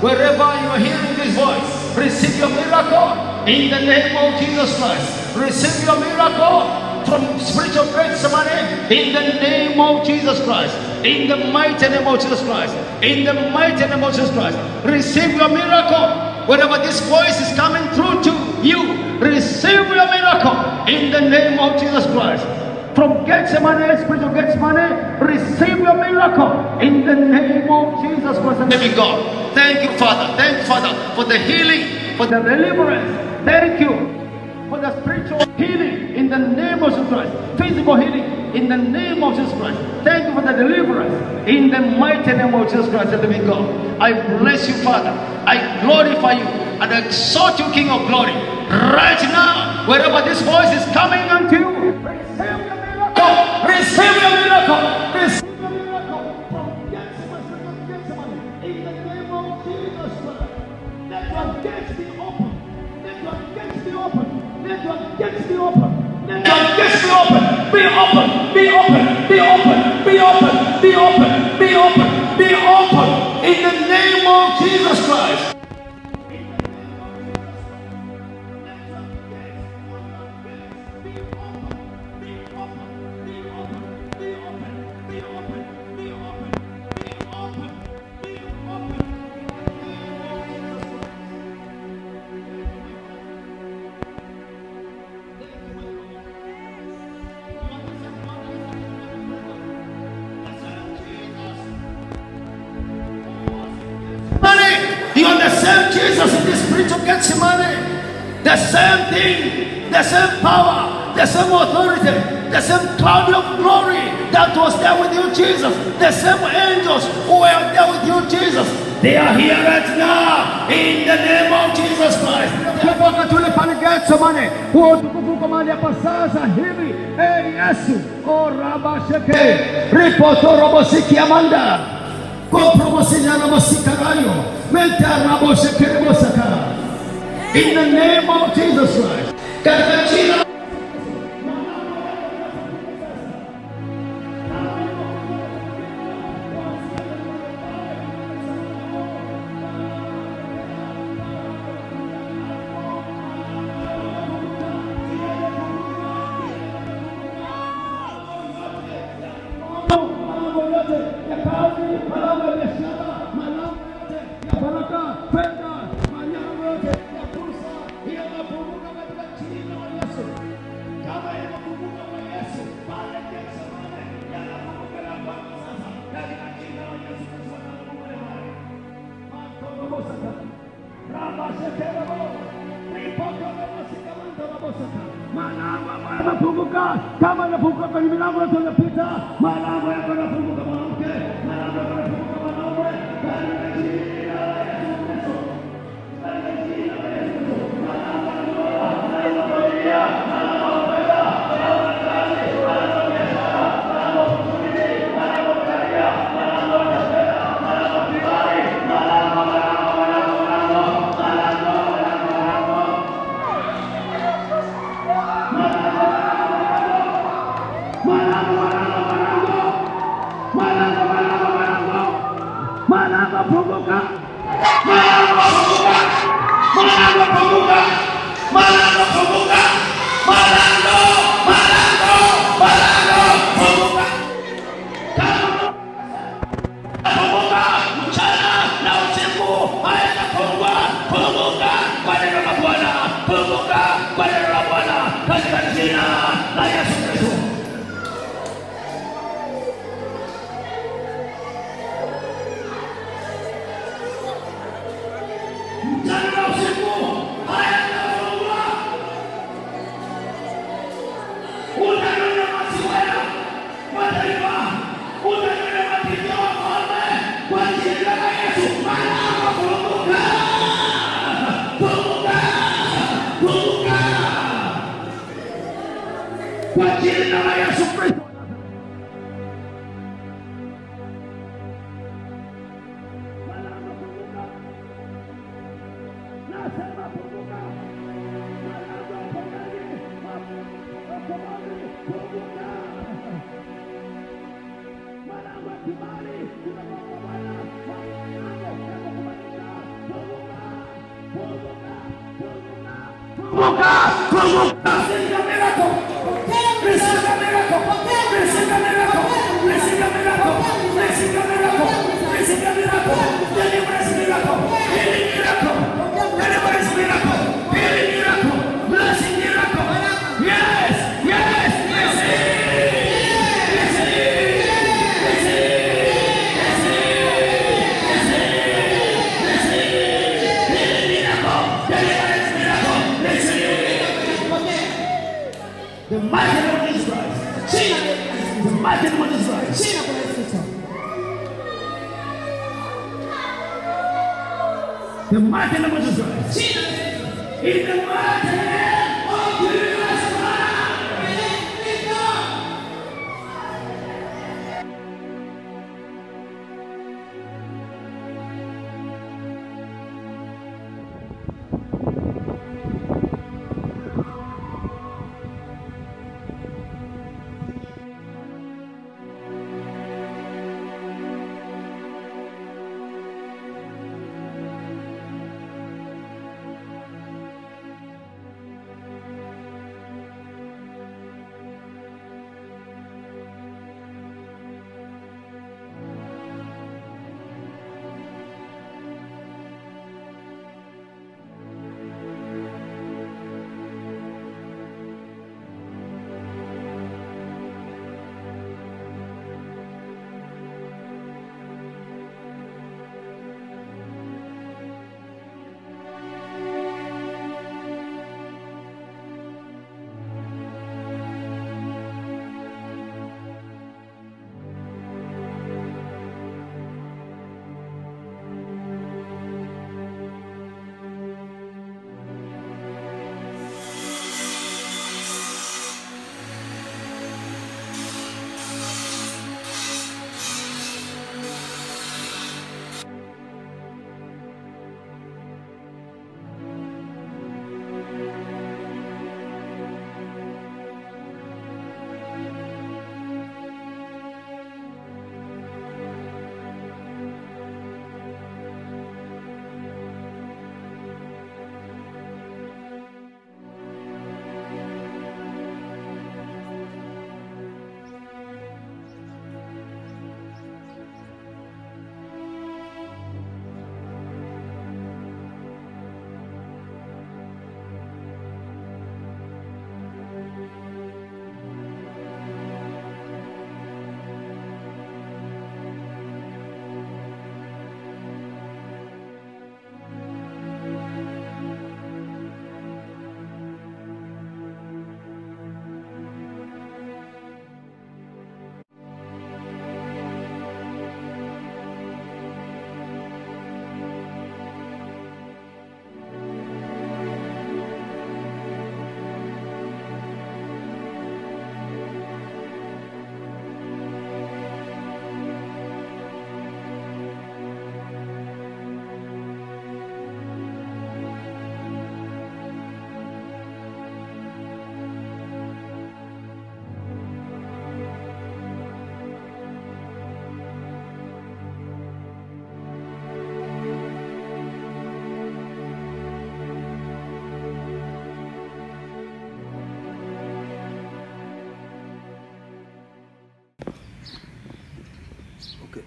Wherever you are hearing this voice, receive your miracle in the name of Jesus Christ. Receive your miracle from spiritual Gethsemane in the name of Jesus Christ. In the mighty name of Jesus Christ. In the mighty name of Jesus Christ. Receive your miracle. Wherever this voice is coming through to you, receive your miracle in the name of Jesus Christ. From Gethsemane, spiritual Gethsemane, receive your miracle in the name of Jesus Christ and living God. Thank you, Father. Thank you, Father, for the healing, for the deliverance. Thank you for the spiritual healing in the name of Jesus Christ. Physical healing in the name of Jesus Christ. Thank you for the deliverance in the mighty name of Jesus Christ and living God. I bless you, Father. I glorify you and I exalt you, King of glory. Right now, wherever this voice is coming unto you, receive your miracle. Receive your miracle from Gethsemane in the name of Jesus Christ. Let your gates be open. Let your gates be open. Let your gates be open. Let your gates be open. Be open. Be open. Be open. Be open. Be open. Be open. Be open in the name of Jesus Christ. You are the same Jesus in the spiritual Gethsemane. The same thing, the same power, the same authority, the same cloud of glory that was there with you, Jesus. The same angels who were there with you, Jesus. They are here right now in the name of Jesus Christ. Kutoka tule pale Gethsemane, utukufu mahali hapa sasa hivi. Yesu, o raba sheke, ripoto robo siki amanda. In the name of Jesus Christ. Kama nafunguka kwenye milango yote unapita, malango yako yanafunguka mwanamke, malango yako yanafunguka mwanaume, katika jina la Yesu Kristo. Katika jina la Yesu Kristo. Malango ya familia, malango ya kazi, malango ya biashara, malango ya uchumi, malango ya karia, malango ya fedha, malango ya kibali, malango. milango ya kibali imefungwa Bwana. Funguka milango ya kukubalisha. Funguka. Receive a miracle. Receive a miracle. Receive a miracle. Receive a miracle. Receive a miracle. Receive a miracle. Deliverance miracle. Healing miracle. Deliverance miracle. Healing miracle. Blessing miracle. Yes. Yes. Receive. The mighty name of Jesus Christ. The mighty name of Jesus Christ. The mighty name of Jesus Christ. In the mighty name of Jesus Christ.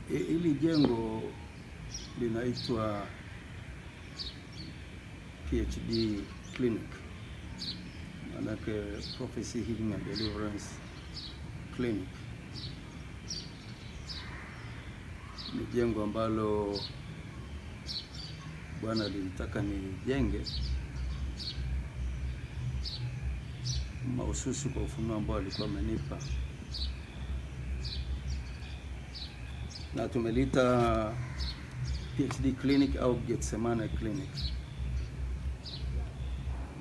Hili jengo linaitwa PhD Clinic, manake Prophecy Healing and Deliverance Clinic. Ni jengo ambalo Bwana alitaka nijenge mahususi kwa ufunuo ambao alikuwa amenipa, na tumelita PhD Clinic au Getsemane Clinic.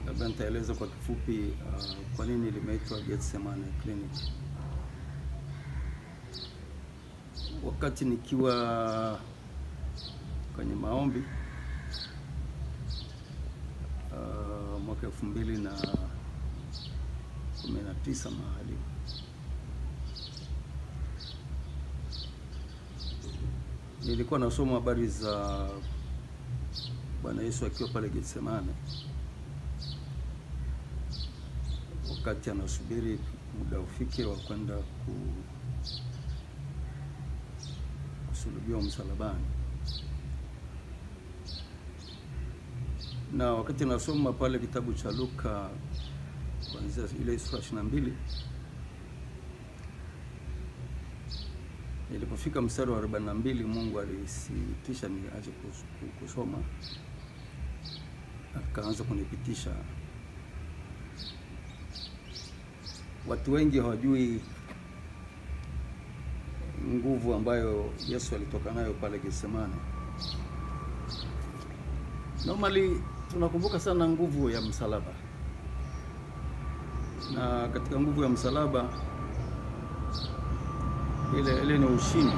Labda nitaeleza kwa kifupi kwa nini limeitwa Getsemane Clinic. Wakati nikiwa kwenye maombi mwaka 2019 mahali, nilikuwa nasoma habari za Bwana Yesu akiwa pale Getsemane, wakati anasubiri muda ufike wa kwenda kusulubiwa msalabani. Na wakati nasoma pale kitabu cha Luka kuanzia ile sura 22, ilipofika mstari wa 42, Mungu alisitisha niache kusoma, akaanza kunipitisha. Watu wengi hawajui nguvu ambayo Yesu alitoka nayo pale Getsemane. Normally tunakumbuka sana nguvu ya msalaba, na katika nguvu ya msalaba ile ni ushindi.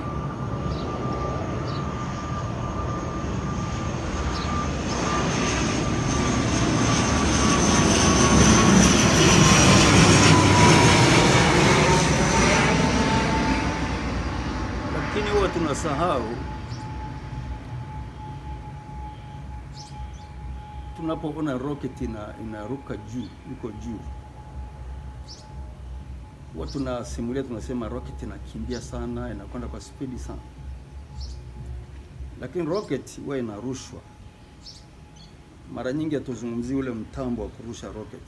Lakini huwa tunasahau tunapoona rocket inaruka juu, iko juu. Huwa tunasimulia, tunasema rocket inakimbia sana, inakwenda kwa speed sana. Lakini rocket huwa inarushwa. Mara nyingi hatuzungumzii ule mtambo wa kurusha rocket.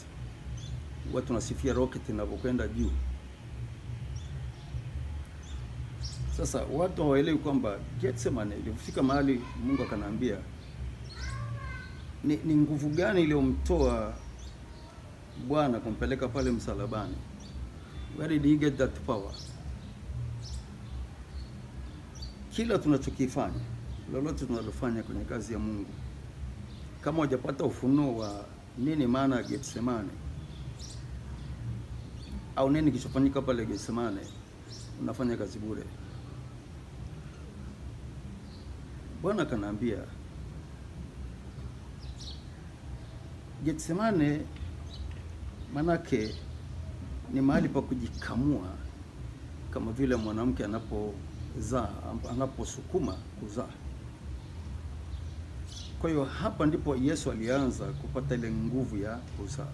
Huwa tunasifia rocket inapokwenda juu. Sasa watu hawaelewi kwamba Getsemane ilifika mahali Mungu akanaambia ni nguvu gani iliyomtoa Bwana kumpeleka pale msalabani. Where did he get that power? Kila tunachokifanya, lolote tunalofanya kwenye kazi ya Mungu, kama hujapata ufunuo wa nini maana ya Getsemane au nini kilichofanyika pale Getsemane, unafanya kazi bure. Bwana kanaambia Getsemane manake ni mahali pa kujikamua, kama vile mwanamke anaposukuma kuzaa. Kwa hiyo hapa ndipo Yesu alianza kupata ile nguvu ya kuzaa.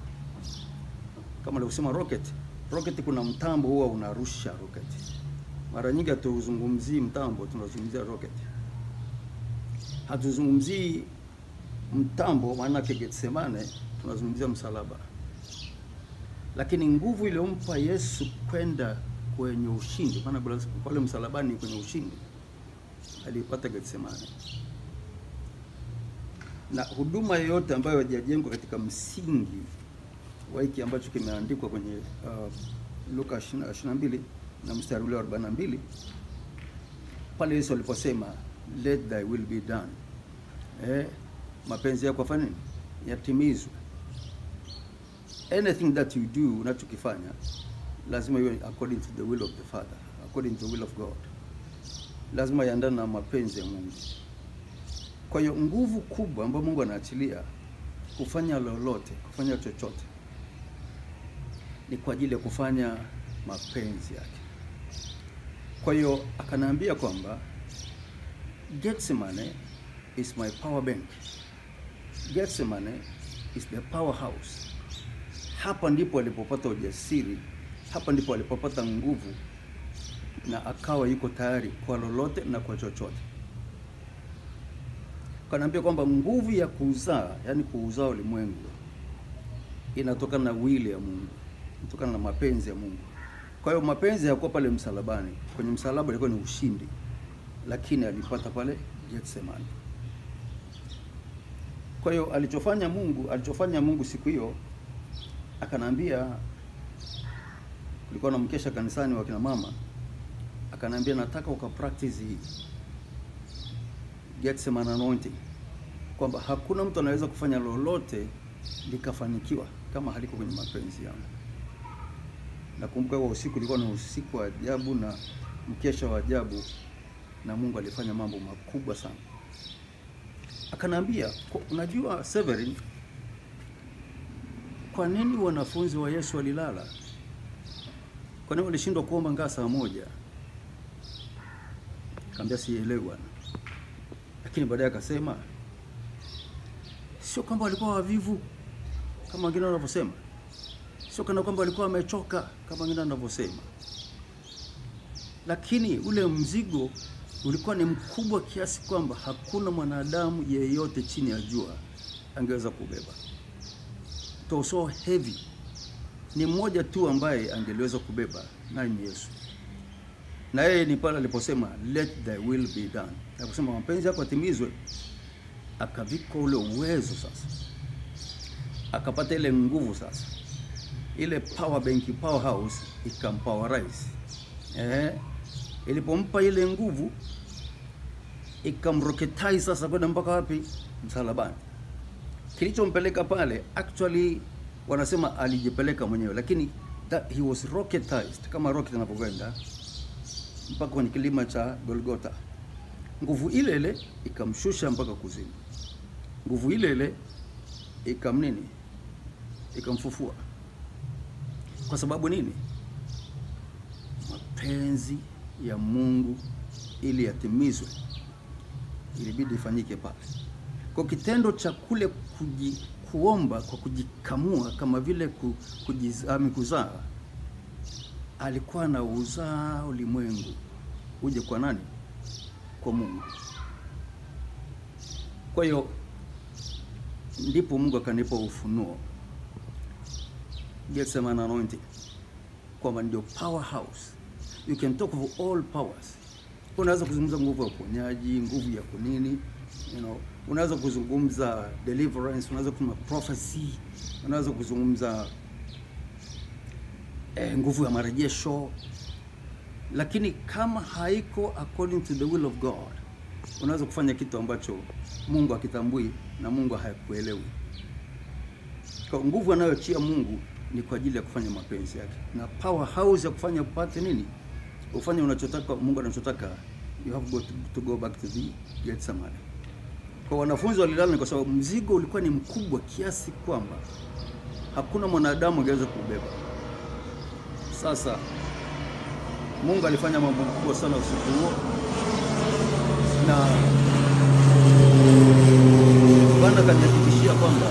Kama nilivyosema rocket kuna mtambo huwa unarusha rocket. Mara nyingi hatuzungumzii mtambo, tunazungumzia rocket. Hatuzungumzii mtambo maana yake Getsemane, tunazungumzia msalaba. Lakini nguvu iliyompa Yesu kwenda kwenye ushindi, maana pale msalabani kwenye ushindi, alipata Getsemane. Na huduma yoyote ambayo haijajengwa katika msingi wa hiki ambacho kimeandikwa kwenye Luka 22 na mstari ule wa 42, pale Yesu aliposema let thy will be done, mapenzi yako afanye nini? Yatimizwe. Anything that you do, unachokifanya, lazima iwe according to the will of the Father, according to the will of God. Lazima yaendane na mapenzi ya Mungu. Kwa hiyo nguvu kubwa ambayo Mungu anaachilia kufanya lolote, kufanya chochote, ni kwa ajili ya kufanya mapenzi yake. Kwa hiyo akanaambia kwamba Getsemane is my power bank. Getsemane is the powerhouse. Hapa ndipo alipopata ujasiri, hapa ndipo alipopata nguvu, na akawa yuko tayari kwa lolote na kwa chochote. Kanaambia kwamba nguvu ya kuzaa, yani kuuzaa ulimwengu, inatokana na wili ya Mungu, inatokana na mapenzi ya Mungu. Kwa hiyo mapenzi hayakuwa pale msalabani. Kwenye msalaba ilikuwa ni ushindi, lakini alipata pale Getsemane. Kwa hiyo alichofanya Mungu siku hiyo, akanaambia, kulikuwa na mkesha kanisani wa kina mama, akanaambia nataka ukapractice hii Getsemane anointing, kwamba hakuna mtu anaweza kufanya lolote likafanikiwa kama haliko kwenye mapenzi yangu. Nakumbuka huo usiku ulikuwa ni usiku wa ajabu na mkesha wa ajabu, na Mungu alifanya mambo makubwa sana. Akanaambia, unajua Severin, kwa nini wanafunzi wa Yesu walilala? Kwa nini walishindwa kuomba ngaa saa moja? Kaambia sielewi bwana. Lakini baadaye akasema sio kwamba walikuwa wavivu kama wengine wanavyosema, sio kana kwamba walikuwa wamechoka kama wengine wanavyosema, lakini ule mzigo ulikuwa ni mkubwa kiasi kwamba hakuna mwanadamu yeyote chini ya jua angeweza kubeba. It was so heavy. Ni mmoja tu ambaye angeweza kubeba, naye ni Yesu. Na yeye ni pale aliposema let thy will be done. Aliposema mapenzi yako yatimizwe, akavika ule uwezo sasa. Akapata ile nguvu sasa. Ile power bank, powerhouse ikampowerize. Ilipompa ile nguvu ikamroketize sasa kwenda mpaka wapi? Msalabani. Kilichompeleka pale actually wanasema alijipeleka mwenyewe, lakini he was rocketized kama rocket inapokwenda mpaka kwenye kilima cha Golgotha. Nguvu ile ile ikamshusha mpaka kuzimu. Nguvu ile ile ikamnini? Ikamfufua. Kwa sababu nini? Mapenzi ya Mungu ili yatimizwe ilibidi ifanyike pale. Kwa kitendo cha kule kuomba kwa kujikamua kama vile kuzaa, alikuwa na uzaa ulimwengu uje kwa nani? Kwa Mungu. Kwa hiyo ndipo Mungu akanipa ufunuo Gethsemane anointing kwamba ndio powerhouse. You can talk of all powers. Unaweza kuzungumza nguvu ya uponyaji, nguvu ya kunini, unaweza kuzungumza deliverance, unaweza kuzungumza prophecy, unaweza kuzungumza nguvu ya marejesho, lakini kama haiko according to the will of God, unaweza kufanya kitu ambacho Mungu hakitambui na Mungu hakuelewi. Kwa nguvu anayochia Mungu ni kwa ajili ya kufanya mapenzi yake, na powerhouse ya kufanya upate nini? Ufanye unachotaka Mungu anachotaka. You have got to go back to the Gethsemane. Kwa wanafunzi walilala kwa sababu mzigo ulikuwa ni mkubwa kiasi kwamba hakuna mwanadamu angeweza kubeba. Sasa Mungu alifanya mambo makubwa sana usiku huo, na Bwana kanihakikishia kwamba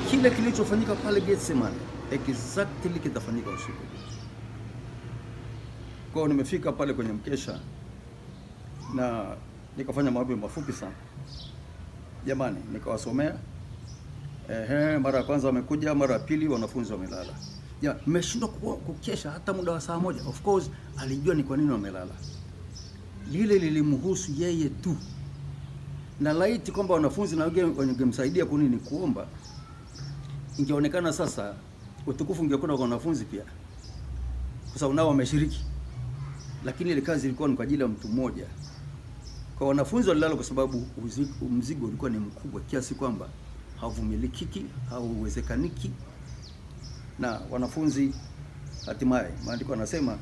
kile kilichofanyika pale Gethsemane exactly kitafanyika usiku. Kwa nimefika pale kwenye mkesha na nikafanya maombi mafupi sana. Jamani, nikawasomea. Mara ya kwanza wamekuja, mara ya pili wanafunzi wamelala. Nimeshindwa kukesha hata muda wa saa moja. Of course alijua ni kwa nini wamelala. Lile lilimhusu yeye tu. Na laiti kwamba wanafunzi na wangemsaidia kunini kuomba, ingeonekana sasa utukufu ungekuwa kwa wanafunzi pia, kwa sababu nao wameshiriki. Lakini ile kazi ilikuwa ni kwa ajili ya mtu mmoja. Kwa wanafunzi walilala kwa sababu mzigo ulikuwa ni mkubwa kiasi kwamba havumilikiki, hauwezekaniki. Na wanafunzi hatimaye maandiko yanasema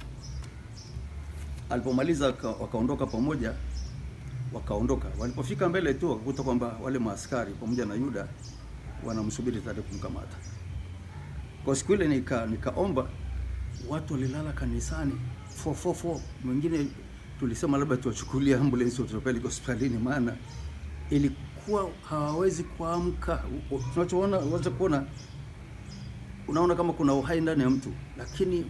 alipomaliza wakaondoka pamoja, wakaondoka. Walipofika mbele tu wakakuta kwamba wale maaskari pamoja na Yuda wanamsubiri tayari kumkamata. Kwa siku ile nikaomba, watu walilala kanisani 444. Mwingine tulisema labda tuwachukulie ambulance watupeleke hospitalini, maana ilikuwa hawawezi kuamka. Tunachoona wacha kuona, unaona kama kuna uhai ndani ya mtu, lakini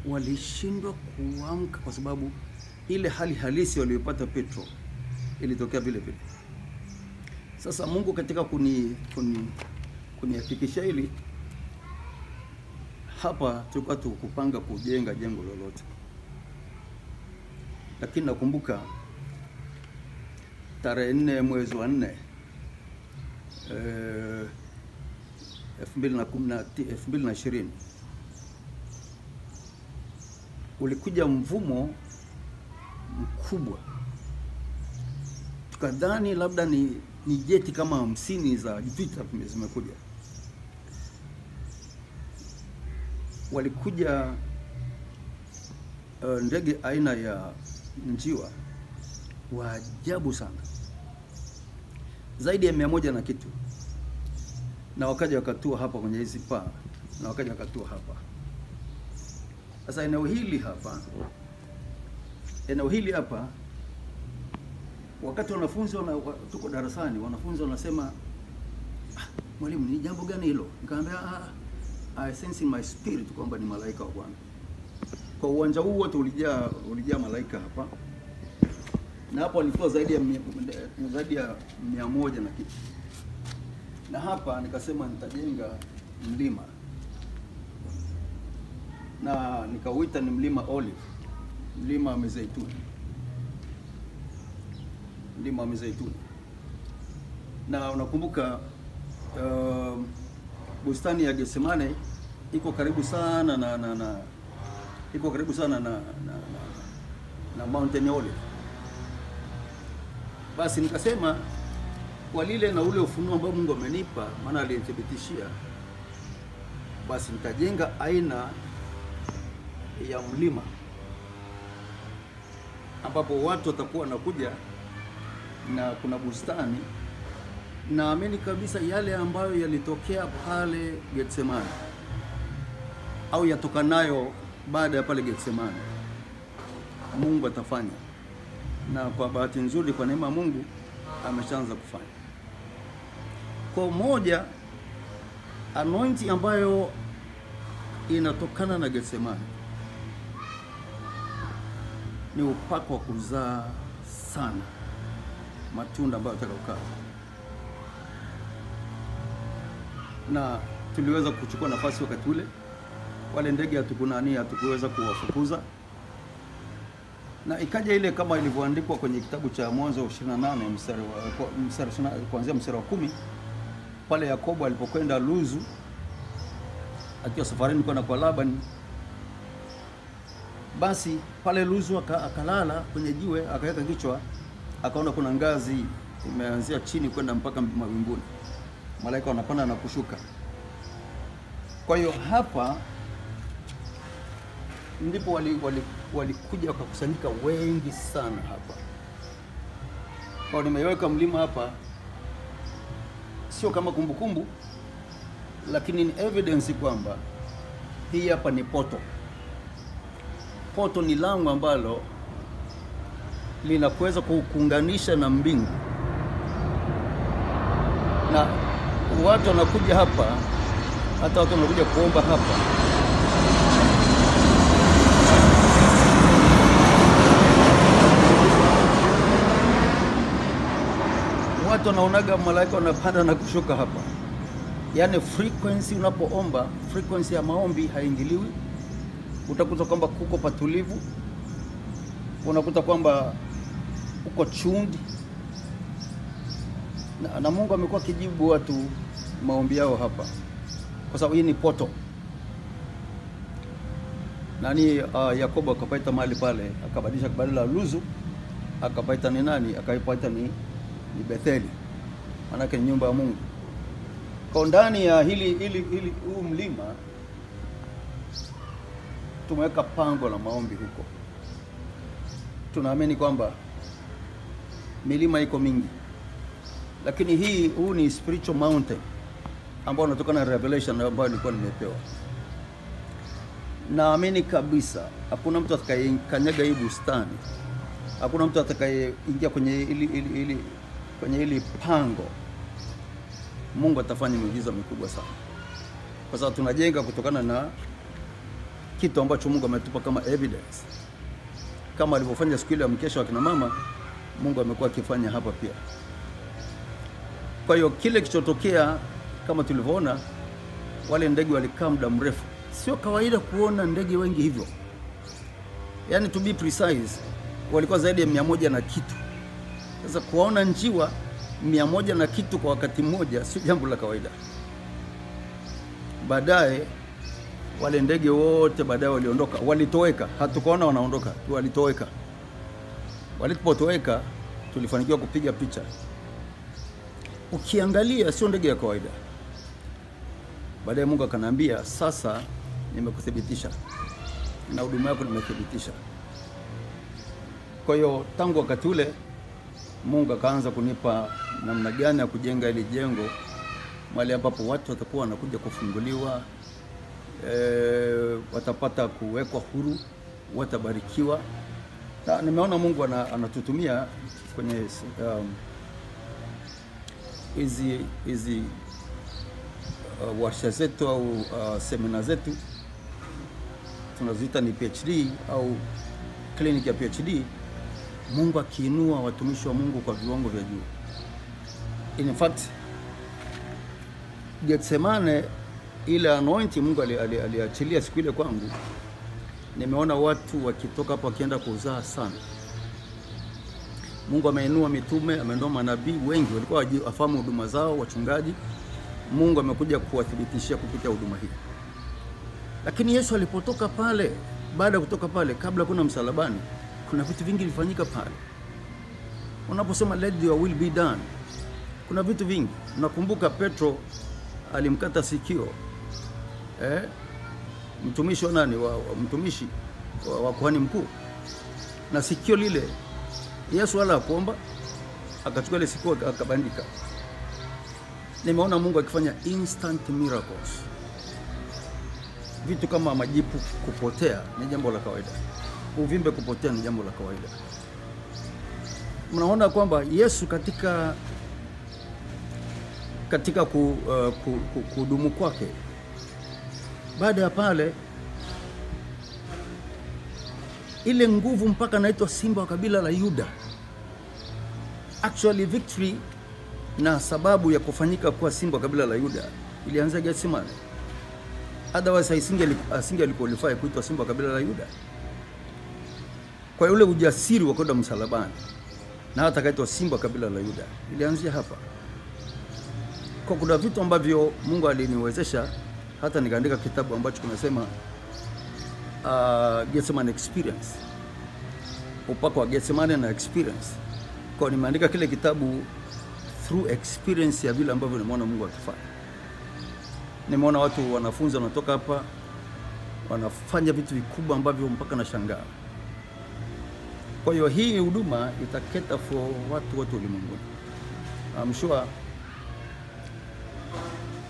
walishindwa kuamka kwa sababu ile hali halisi waliyopata Petro ilitokea vile vile. Sasa Mungu katika kunihakikishia hili, hapa tulikuwa tukupanga kujenga jengo lolote. Lakini nakumbuka tarehe 4 mwezi wa 4 2020 ulikuja mvumo mkubwa. Tukadhani labda ni jeti kama 50 za vita zimekuja. Walikuja ndege aina ya njiwa wa ajabu sana, zaidi ya 100 na kitu, na wakaja wakatua hapa kwenye hizi paa, na wakaja wakatua hapa. Sasa eneo hili hapa wakati wanafunzi tuko darasani, wanafunzi wanasema, mwalimu, ni jambo gani hilo? Nikamwambia, I sense in my spirit kwamba ni malaika wa Bwana. Kwa uwanja huu wote ulijaa malaika hapa, na hapo walikuwa zaidi ya 100 na kitu. Na hapa nikasema nitajenga mlima, na nikauita ni mlima Olive, mlima wa mizeituni, mlima wa mizeituni. Na unakumbuka bustani ya Getsemane iko karibu sana na Mountain Olive. Basi nikasema kwa lile na ule ufunuo ambao Mungu amenipa, maana alinithibitishia, basi nitajenga aina ya mlima ambapo watu watakuwa wanakuja na kuna bustani. Naamini kabisa yale ambayo yalitokea pale Getsemane au yatokanayo baada ya pale Getsemane, Mungu atafanya. Na kwa bahati nzuri, kwa neema ya Mungu, ameshaanza kufanya. Kwa moja, anointing ambayo inatokana na Getsemane ni upako wa kuzaa sana matunda ambayo yatakayokaa. Na tuliweza kuchukua nafasi wakati ule, wale ndege hatukuweza kuwafukuza, na ikaja ile kama ilivyoandikwa kwenye kitabu cha Mwanzo 28 kuanzia mstari wa 10, pale Yakobo alipokwenda Luzu akiwa safarini kwenda kwa Labani. Basi pale Luzu akalala kwenye jiwe, akaweka kichwa, akaona kuna ngazi imeanzia chini kwenda mpaka mawinguni, malaika wanapanda na kushuka. Kwa hiyo hapa ndipo walikuja wakakusanyika wengi sana hapa. Kwa nimeweka mlima hapa sio kama kumbukumbu, lakini ni evidence kwamba hii hapa ni poto. Poto ni lango ambalo linaweza kuunganisha na mbingu, na watu wanakuja hapa, hata watu wanakuja kuomba hapa. Watu wanaonaga malaika wanapanda na kushuka hapa. Yaani frequency, unapoomba, frequency ya maombi haingiliwi. Utakuta kwamba kuko patulivu, unakuta kwamba uko chundi, na Mungu amekuwa kijibu watu maombi yao hapa, kwa sababu hii ni poto. Yakobo akapaita mahali pale, akabadilisha badala ya Luzu akapaita ni nani? Akapaita ni Betheli, maana yake ni nyumba ya Mungu. Kwa ndani ya huu mlima tumeweka pango la maombi huko. Tunaamini kwamba milima iko mingi, lakini huu ni spiritual mountain ambao unatokana na revelation ambayo nilikuwa nimepewa. Naamini kabisa hakuna mtu atakayekanyaga hii bustani, hakuna mtu atakayeingia kwenye hili pango. Mungu atafanya miujiza mikubwa sana, kwa sababu tunajenga kutokana na kitu ambacho Mungu ametupa kama evidence. Kama alivyofanya siku ile ya mkesha wa kina mama, Mungu amekuwa akifanya hapa pia. Kwa hiyo kile kichotokea kama tulivyoona, wale ndege walikaa muda mrefu. Sio kawaida kuona ndege wengi hivyo. Yaani to be precise, walikuwa zaidi ya 100 na kitu. Sasa kuona njiwa 100 na kitu kwa wakati mmoja sio jambo la kawaida. Baadaye wale ndege wote waliondoka, walitoweka. Hatukuona wanaondoka, walitoweka. Walipotoweka tulifanikiwa kupiga picha. Ukiangalia sio ndege ya kawaida. Baadaye Mungu akaniambia, sasa nimekuthibitisha na huduma yako nimethibitisha. Kwa hiyo tangu wakati ule Mungu akaanza kunipa namna gani ya kujenga ile jengo, mahali ambapo watu watakuwa wanakuja kufunguliwa, watapata kuwekwa huru, watabarikiwa, Na nimeona Mungu anatutumia kwenye hizi warsha zetu au semina zetu, tunaziita ni PhD au kliniki ya PhD. Mungu akiinua watumishi wa Mungu kwa viwango vya juu. In fact, Getsemane, ile anointing Mungu aliachilia siku ile kwangu, nimeona watu wakitoka hapo wakienda kuzaa sana. Mungu ameinua mitume, ameinua manabii wengi walikuwa wafahamu huduma zao, wachungaji. Mungu amekuja kuwathibitishia kupitia huduma hii. Lakini Yesu alipotoka pale, baada ya kutoka pale, kabla kuna msalabani, kuna vitu vingi vilifanyika pale. Unaposema let your will be done, kuna vitu vingi. Nakumbuka Petro alimkata sikio mtumishi wa nani, mtumishi wa kuhani mkuu, na sikio lile Yesu wala hakuomba, akachukua ile sikio akabandika. Nimeona Mungu akifanya instant miracles. Vitu kama majipu kupotea ni jambo la kawaida, uvimbe kupotea ni jambo la kawaida. Mnaona kwamba Yesu katika kudumu kwake, baada ya pale, ile nguvu mpaka anaitwa simba wa kabila la Yuda. Actually victory na sababu ya kufanyika kuwa simba wa kabila la Yuda ilianza Getsemane. Otherwise asinge qualify kuitwa simba wa kabila la Yuda. Kwa yule ujasiri wa kwenda msalabani, na hata kaitwa simba wa kabila la Yuda, ilianzia hapa. Kwa kuna vitu ambavyo Mungu aliniwezesha hata nikaandika kitabu ambacho kinasema Getsemane experience, upako wa Getsemane na experience. Kwa nimeandika kile kitabu through experience ya vile ambavyo nimeona Mungu akifanya. Nimeona watu wanafunzi wanatoka hapa wanafanya vitu vikubwa ambavyo mpaka nashangaa. Kwa hiyo hii huduma itaketa for watu wote ulimwenguni. I'm sure,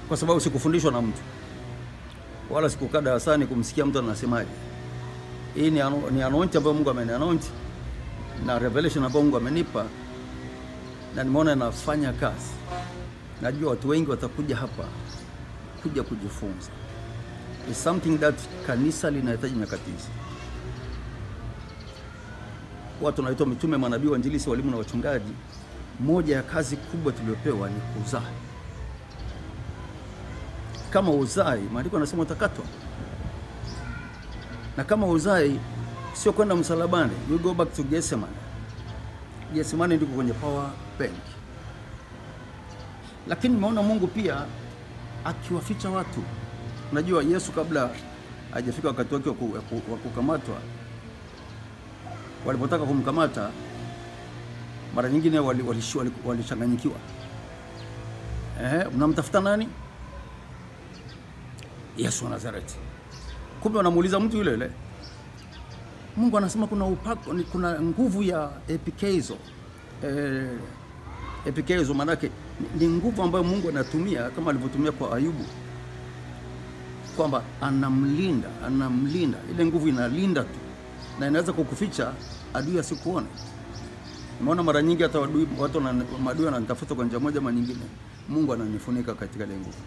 kwa sababu sikufundishwa na mtu wala sikukaa darasani kumsikia mtu anasemaje. Hii ni anointing ambayo Mungu amenianoint na revelation ambayo Mungu amenipa, na nimeona inafanya kazi. Najua watu wengi watakuja hapa kuja kujifunza. It's something that kanisa linahitaji nyakati hizi. Watu wanaitwa mitume, manabii, wainjilisti, walimu na wachungaji. Moja ya kazi kubwa tuliopewa ni kuzaa. Kama uzai, maandiko yanasema utakatwa. Na kama uzai sio kwenda msalabani, you go back to Getsemane. Getsemane ndiko kwenye power bank. Lakini nimeona Mungu pia akiwaficha watu. Unajua Yesu kabla hajafika wakati wake wa kukamatwa, walipotaka kumkamata, mara nyingine walichanganyikiwa. Mnamtafuta nani? Yesu wa Nazareti. Kumbe wanamuuliza mtu yule yule. Mungu anasema kuna upako, kuna nguvu ya epikezo. Epikezo maana yake ni nguvu ambayo Mungu anatumia kama alivyotumia kwa Ayubu, kwamba anamlinda. Ile nguvu inalinda tu na inaweza kukuficha adui asikuone. Umeona mara nyingi hata watu maadui wananitafuta kwa njia moja ama nyingine, Mungu ananifunika katika ile nguvu.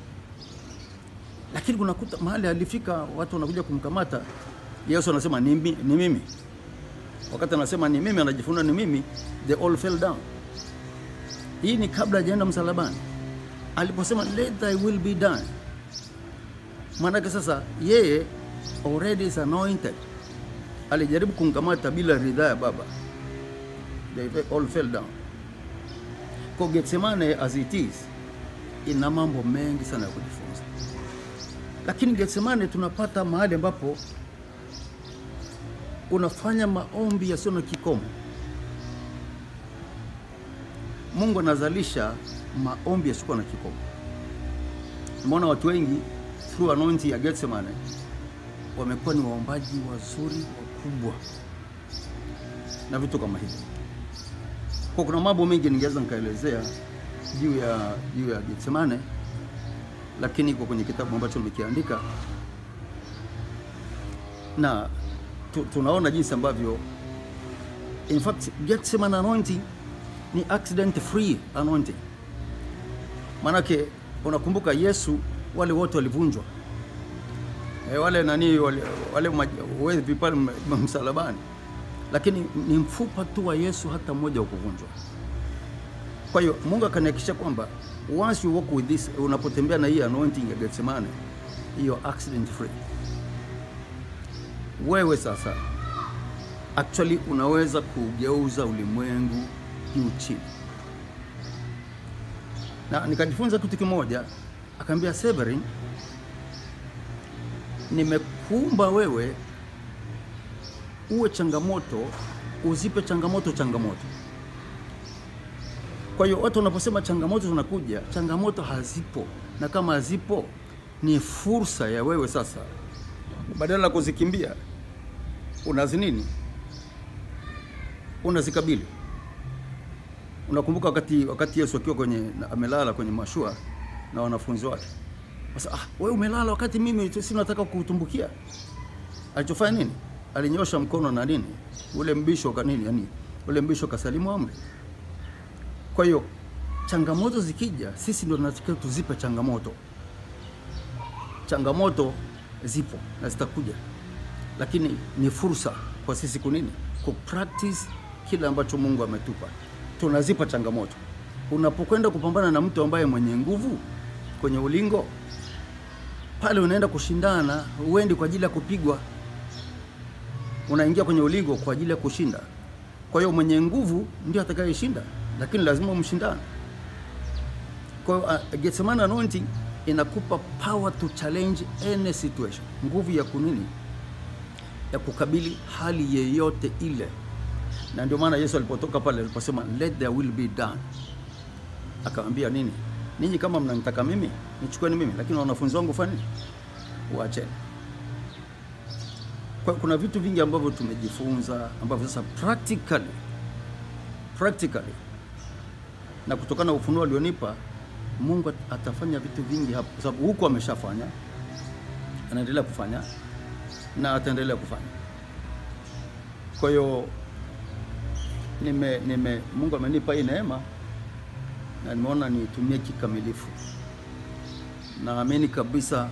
Lakini kunakuta mahali alifika watu wanakuja kumkamata, Yesu anasema ni mimi. Wakati anasema ni mimi, anajifuna ni mimi, they all fell down. Hii ni kabla hajaenda msalabani. Aliposema let thy will be done, maana sasa yeye already is anointed. Alijaribu kumkamata bila ridhaa ya Baba, they all fell down. Kwa Getsemane as it is, ina mambo mengi sana ya kujifunza. Lakini Getsemane tunapata mahali ambapo unafanya maombi yasiyo na kikomo. Mungu anazalisha maombi yasiyo na kikomo. Umeona watu wengi through anointing ya Getsemane wamekuwa ni waombaji wazuri wakubwa na vitu kama hivyo. Kwa kuna mambo mengi ningeweza nikaelezea juu ya Getsemane, lakini iko kwenye kitabu ambacho nimekiandika, na tunaona jinsi ambavyo In fact, Gethsemane anointing ni accident free anointing. Manake unakumbuka Yesu wale wote walivunjwa. Wale nani wale wewe pale msalabani. Lakini ni mfupa tu wa Yesu hata mmoja ukuvunjwa. Kwa hiyo Mungu akanihakikisha kwamba once you walk with this, unapotembea na hii anointing ya Gethsemane, hiyo accident free. Wewe sasa actually unaweza kugeuza ulimwengu juu chini. Na nikajifunza kitu kimoja, akaambia Severin, nimekuumba wewe uwe changamoto, uzipe changamoto. Kwa hiyo watu wanaposema changamoto zinakuja, changamoto hazipo. Na kama hazipo, ni fursa ya wewe sasa, badala kuzikimbia, unazinini? Unazikabili. Unakumbuka wakati Yesu akiwa amelala kwenye mashua na wanafunzi wake. Sasa wewe umelala wakati mimi si nataka kutumbukia. Alichofanya nini? Alinyosha mkono na nini? Ule mbisho kanini, yani ule mbisho kasalimu amri. Kwa hiyo changamoto zikija, sisi ndio tunatakiwa tuzipe changamoto. Changamoto zipo na zitakuja. Lakini ni fursa kwa sisi kunini? Kupractice kile ambacho Mungu ametupa. Tunazipa changamoto. Unapokwenda kupambana na mtu ambaye mwenye nguvu kwenye ulingo, pale unaenda kushindana, uendi kwa ajili ya kupigwa. Unaingia kwenye ulingo kwa ajili ya kushinda. Kwa hiyo mwenye nguvu ndio atakayeshinda, lakini lazima umshindane. Kwa hiyo Gethsemane anointing inakupa power to challenge any situation. Nguvu ya kunini? Ya kukabili hali yeyote ile. Na ndio maana Yesu alipotoka pale aliposema let their will be done, akamwambia nini? Ninyi kama mnanitaka mimi, nichukueni mimi, lakini wanafunzi wangu fanya nini? Waacheni. Kwa kuna vitu vingi ambavyo tumejifunza ambavyo sasa practically na kutokana na ufunuo alionipa, Mungu atafanya vitu vingi hapo, kwa sababu huko ameshafanya, anaendelea kufanya na ataendelea kufanya. Kwa hiyo Mungu amenipa hii neema na nimeona nitumie kikamilifu. Naamini kabisa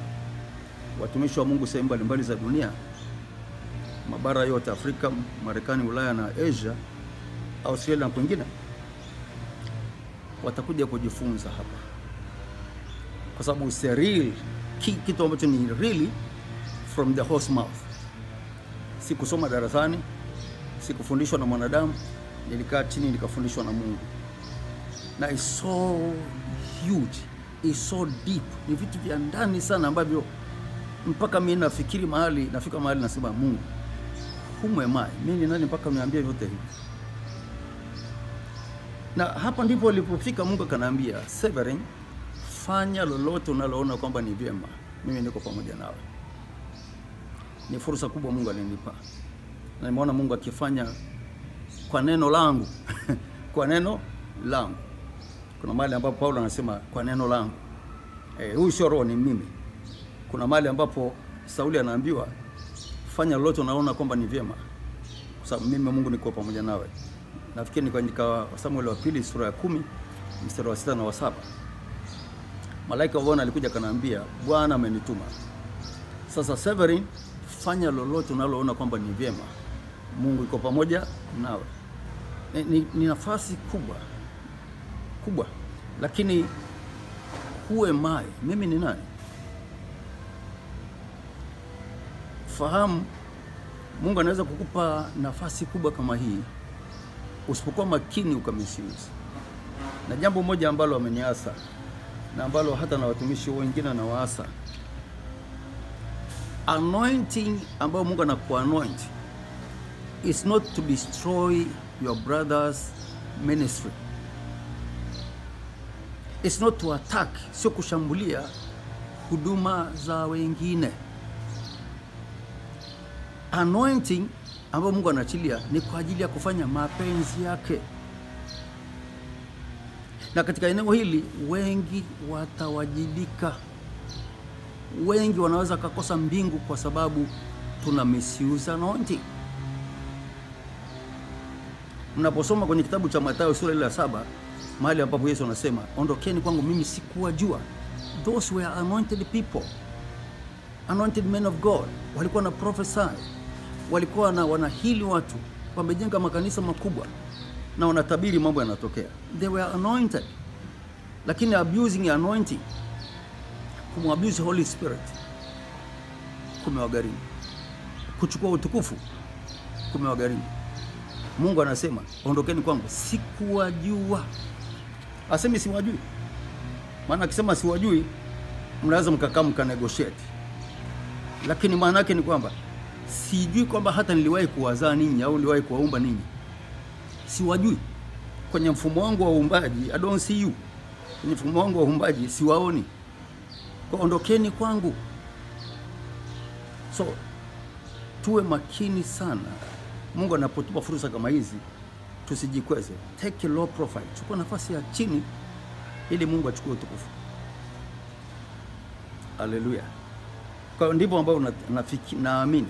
watumishi wa Mungu sehemu mbalimbali za dunia, mabara yote, Afrika, Marekani, Ulaya na Asia, Australia na kwingine, watakuja kujifunza hapa. Kwa sababu it's a real kitu ambacho ni really from the horse mouth. Si kusoma darasani, si kufundishwa na mwanadamu, nilikaa chini nikafundishwa na Mungu. Na it's so huge, it's so deep. Ni vitu vya ndani sana ambavyo mpaka mimi nafikiri nafika mahali nasema Mungu, who am I? Mimi ni nani mpaka uniambie vyote hivi? Na hapa ndipo alipofika Mungu akaniambia, Severin, fanya lolote unaloona kwamba ni vyema. Mimi niko pamoja nawe. Ni fursa kubwa Mungu alinipa. Na nimeona Mungu akifanya kwa neno langu. Kwa neno langu. Kuna mahali ambapo Paulo anasema kwa neno langu. Huyu sio roho, ni mimi. Kuna mahali ambapo Sauli anaambiwa fanya lolote unaona kwamba ni vyema, kwa sababu mimi Mungu niko pamoja nawe. Nafikiri nikaandika Samuel wa 2 sura ya 10 mstari wa 6 na wa 7. Malaika wa Bwana alikuja kanaambia, Bwana amenituma. Sasa Severin, fanya lolote unaloona kwamba ni vyema. Mungu yuko pamoja nawe. Ni nafasi kubwa. Lakini who am I? Mimi ni nani? Fahamu, Mungu anaweza kukupa nafasi kubwa kama hii usipokuwa makini ukamisiuzi. Na jambo moja ambalo ameniasa na ambalo hata na watumishi wengine na waasa, anointing ambayo Mungu anakuanoint is not to destroy your brother's ministry. It's not to attack, sio kushambulia huduma za wengine. Anointing ambayo Mungu anaachilia ni kwa ajili ya kufanya mapenzi yake. Na katika eneo hili wengi watawajibika. Wengi wanaweza kukosa mbingu kwa sababu tuna misuse anointing. Mnaposoma kwenye kitabu cha Mathayo sura ile ya 7, mahali ambapo Yesu anasema, ondokeni kwangu mimi sikuwajua. Those were anointed people, anointed men of God. Walikuwa na prophesy, walikuwa na wanahili watu, wamejenga makanisa makubwa na wanatabiri mambo yanatokea. They were anointed. Lakini abusing anointing, kumabuse Holy Spirit, kumewagharimu. Kuchukua utukufu kumewagharimu. Mungu anasema, ondokeni kwangu sikuwajua. Asemi siwajui. Maana akisema siwajui, mnaweza mkakaa mkanegotiate. Lakini maana yake ni kwamba sijui kwamba hata niliwahi kuwazaa ninyi au niliwahi kuwaumba ninyi. Siwajui. Kwenye mfumo wangu wa uumbaji, I don't see you. Kwenye mfumo wangu wa uumbaji siwaoni. Kwa ondokeni kwangu. So tuwe makini sana. Mungu anapotupa fursa kama hizi, tusijikweze. Take a low profile. Chukua nafasi ya chini ili Mungu achukue utukufu. Haleluya. Kwa ndipo ambao naamini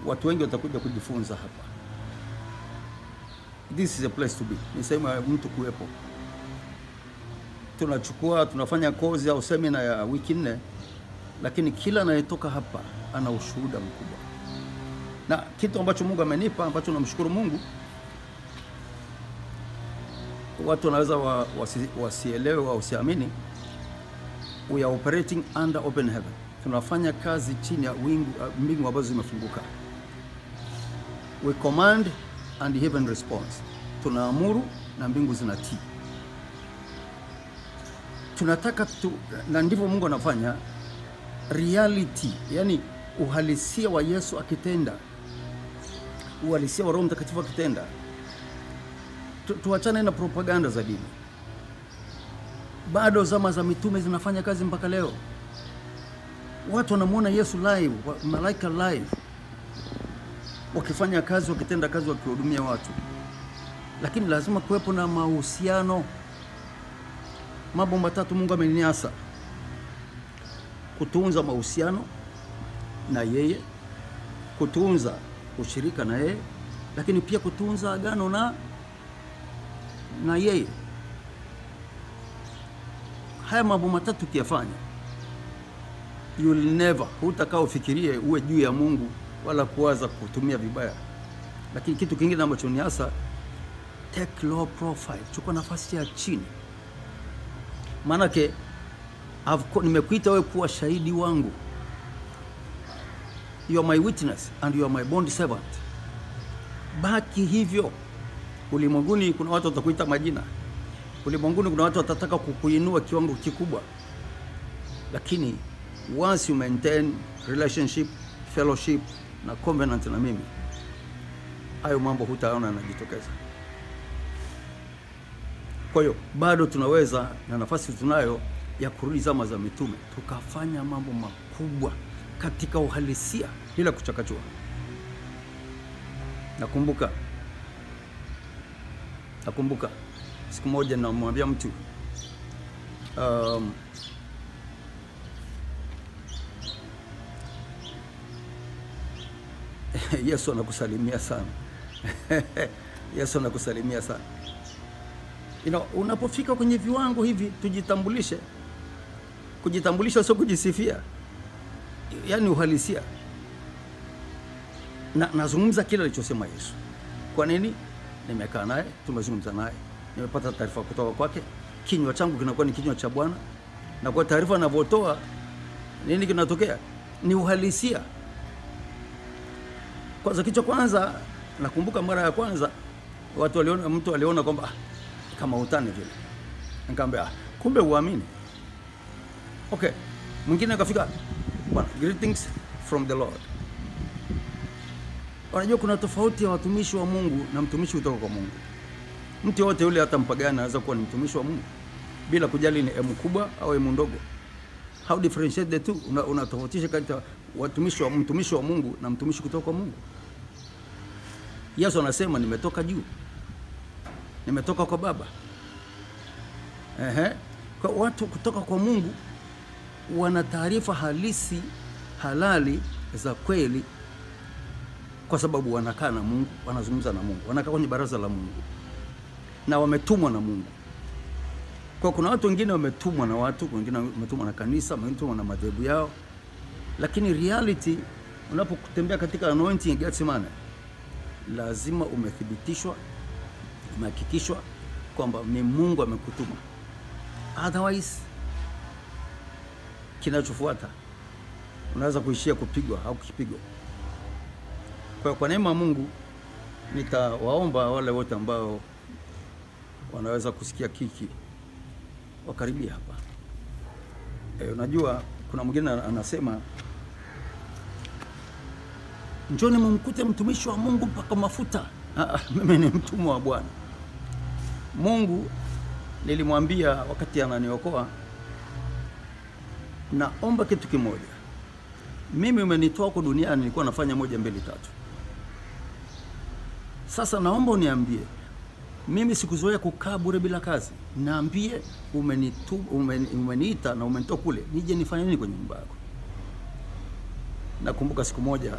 watu wengi watakuja kujifunza hapa. This is a place to be. Ni sehemu ya mtu kuwepo. Tunafanya kozi au semina ya wiki 4, lakini kila anayetoka hapa ana ushuhuda mkubwa. Na kitu ambacho Mungu amenipa, ambacho namshukuru Mungu, watu wanaweza wasielewe au wasiamini, we are operating under open heaven. Tunafanya kazi chini ya mbingu ambazo zimefunguka. We command and heaven responds. Tunaamuru na mbingu zinatii. Tunataka na ndivyo Mungu anafanya reality, yani uhalisia wa Yesu akitenda, uhalisia wa Roho Mtakatifu akitenda. Tuachane na propaganda za dini. Bado zama za mitume zinafanya kazi mpaka leo. Watu wanamuona Yesu live, malaika live, wakifanya kazi, wakitenda kazi, wakihudumia watu. Lakini lazima kuwepo na mahusiano. Mambo matatu Mungu ameniasa: kutunza mahusiano na yeye, kutunza ushirika na yeye, lakini pia kutunza agano na yeye. Haya mambo matatu ukiyafanya, you will never, hutakao fikirie uwe juu ya Mungu wala kuwaza kutumia vibaya. Lakini kitu kingine ambacho ni hasa, take low profile. Chukua nafasi ya chini. Maanake nimekuita wewe kuwa shahidi wangu. You are my witness and you are my bond servant. Baki hivyo. Ulimwenguni kuna watu watakuita majina. Ulimwenguni kuna watu watataka kukuinua kiwango kikubwa. Lakini once you maintain relationship, fellowship na covenant na mimi, hayo mambo hutaona yanajitokeza. Kwa hiyo bado tunaweza, na nafasi tunayo ya kurudi zama za mitume, tukafanya mambo makubwa katika uhalisia bila kuchakachua. Nakumbuka siku moja namwambia mtu, Yesu anakusalimia sana. Yesu anakusalimia sana. Unapofika kwenye viwango hivi, tujitambulishe. Kujitambulisha sio kujisifia. Yaani uhalisia. Nazungumza kile alichosema Yesu. Kwa nini? Nimekaa naye, tumezungumza naye, nimepata taarifa kutoka kwake. Kinywa changu kinakuwa ni kinywa cha Bwana, na kwa taarifa anavyotoa, nini kinatokea? Ni uhalisia. Kwanza nakumbuka mara ya kwanza mtu aliona kwamba kama utani vile. Nikamwambia, kumbe uamini. Okay. Mwingine akafika, Bwana, greetings from the Lord. Unajua kuna tofauti ya watumishi wa Mungu na mtumishi kutoka kwa Mungu. Mtu yote yule, hata mpagani, anaweza kuwa ni mtumishi wa Mungu bila kujali ni emu kubwa au emu ndogo. How differentiate the two? Unatofautisha kati ya mtumishi wa Mungu na mtumishi kutoka kwa Mungu. Yesu anasema nimetoka juu, nimetoka kwa Baba. Kwa watu kutoka kwa Mungu wana taarifa halisi, halali, za kweli kwa sababu wanakaa na Mungu, wanazungumza na Mungu, wanakaa kwenye baraza la Mungu na wametumwa na Mungu. Kwa kuna watu wengine wametumwa na watu, wengine wametumwa na kanisa, wengine wametumwa na madhehebu yao, lakini reality unapotembea katika anointing ya Gethsemane, lazima umethibitishwa, umehakikishwa kwamba ni Mungu amekutuma. Otherwise kinachofuata unaweza kuishia kupigwa au kupigwa. Kwa neema ya Mungu nitawaomba wale wote ambao wanaweza kusikia kiki wakaribia hapa. Unajua kuna mwingine anasema njoni mumkute mtumishi wa Mungu mpaka mafuta. Mimi ni mtumwa wa Bwana. Mungu nilimwambia wakati ananiokoa, naomba kitu kimoja. Mimi umenitoa kwa duniani nilikuwa nafanya 1 2 3. Sasa naomba uniambie, mimi sikuzoea kukaa bure bila kazi. Naambie umeniita na umenitoa kule, nije nifanye nini kwenye nyumba yako? Nakumbuka siku moja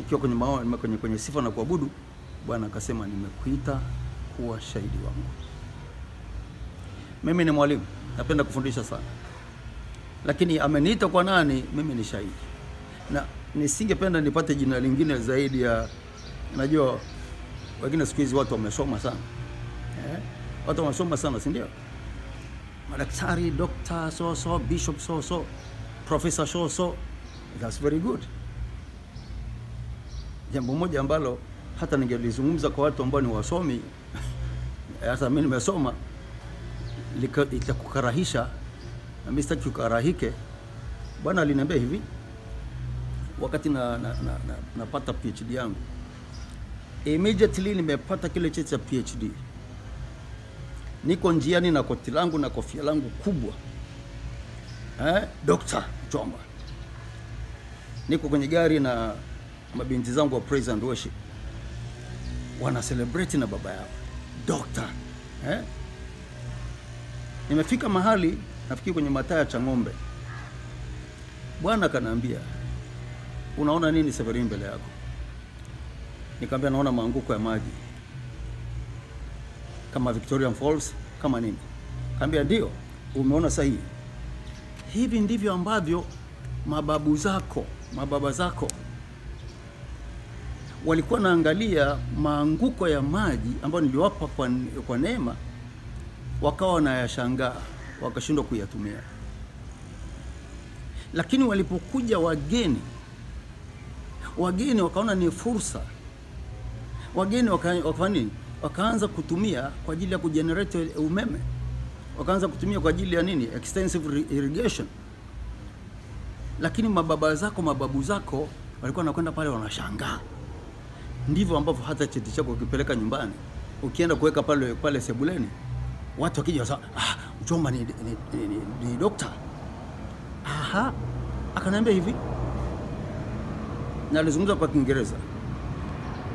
ikiwa kwenye sifa na kuabudu, Bwana akasema nimekuita kuwa shahidi wangu. Mimi ni mwalimu, napenda kufundisha sana. Lakini ameniita kwa nani? Mimi ni shahidi. Na nisingependa nipate jina lingine zaidi ya, najua wengine siku hizi watu wamesoma sana. Watu wamesoma sana, si ndio? Madaktari, doctor so, bishop so, professor so. That's very good. Jambo moja ambalo hata ningelizungumza kwa watu ambao ni wasomi, hata mimi nimesoma, itakukarahisha, na mimi sitaki kukarahike. Bwana aliniambia hivi wakati napata PhD yangu. Immediately nimepata kile cheti cha PhD, niko njiani na koti langu na kofia langu kubwa, Dr. Chomba. Niko kwenye gari na mabinti zangu wa praise and worship, wana celebrate na baba yao Doctor. Nimefika mahali nafikiri kwenye mataa cha ng'ombe, Bwana kanaambia, unaona nini Severin mbele yako? Nikamwambia naona maanguko ya maji kama Victoria Falls, kama nini? Kaambia ndio, umeona sahihi. Hivi ndivyo ambavyo mababa zako walikuwa naangalia maanguko ya maji ambayo niliwapa kwa neema, wakawa wanayashangaa, wakashindwa kuyatumia. Lakini walipokuja wageni wakaona ni fursa. Wageni wakaanza kutumia kwa ajili ya kugenerate umeme. Wakaanza kutumia kwa ajili ya nini? Extensive irrigation. Lakini mababu zako walikuwa wanakwenda pale wanashangaa. Ndivyo ambavyo hata cheti chako ukipeleka nyumbani, ukienda kuweka pale sebuleni, watu wakija wasema, Chomba ni doctor. Akaniambia hivi, na alizungumza kwa Kiingereza,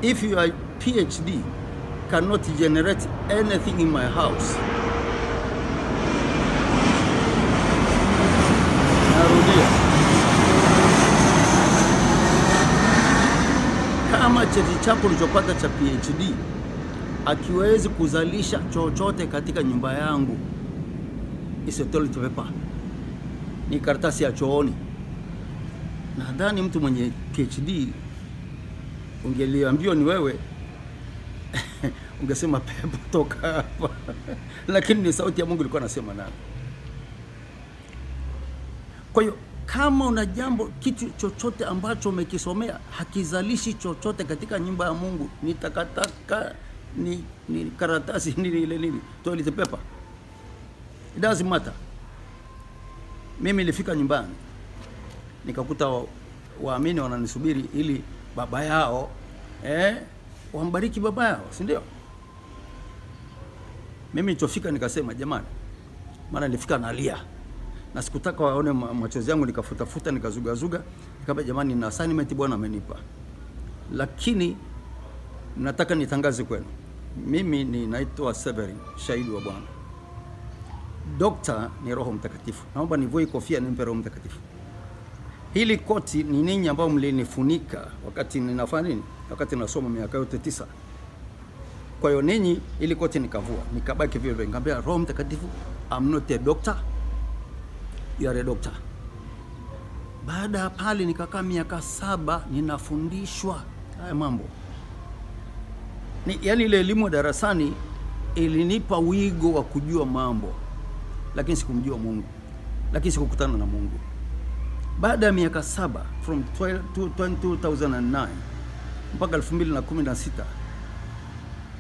if your PhD cannot generate anything in my house, narudia, kama cheti chako ulichopata cha PhD akiwezi kuzalisha chochote katika nyumba yangu, is toilet paper, ni karatasi ya chooni. Nadhani mtu mwenye PhD ungeliambiwa ni wewe ungesema pepo toka hapa. Lakini ni sauti ya Mungu ilikuwa nasema nani. Kwa hiyo kama una kitu chochote ambacho umekisomea hakizalishi chochote katika nyumba ya Mungu, ni takataka, ni karatasi, nini toilet paper, it doesn't matter. Mimi nilifika nyumbani nikakuta waamini wananisubiri ili baba yao wambariki baba yao, si ndio? Mimi nilipofika nikasema, jamani, maana nilifika nalia na sikutaka waone machozi yangu, nikafuta nikazuga. Nikamwambia, jamani, na assignment Bwana amenipa, lakini nataka nitangaze kwenu, mimi ninaitwa Severin, shahidi wa Bwana. Doctor ni Roho Mtakatifu. Naomba nivue kofia nimpe Roho Mtakatifu. hili koti ni ninyi ambao mlinifunika wakati ninafanya nini? Wakati nasoma miaka yote 9. Kwa hiyo ninyi ili koti nikavua, nikabaki vile vile. Nikamwambia Roho Mtakatifu, I'm not a doctor, you are a doctor. Baada ya pale nikakaa miaka 7 ninafundishwa haya mambo. Yaani ile elimu darasani ilinipa wigo wa kujua mambo, lakini sikumjua Mungu, lakini sikukutana na Mungu. Baada ya miaka 7 from 2009 mpaka 2016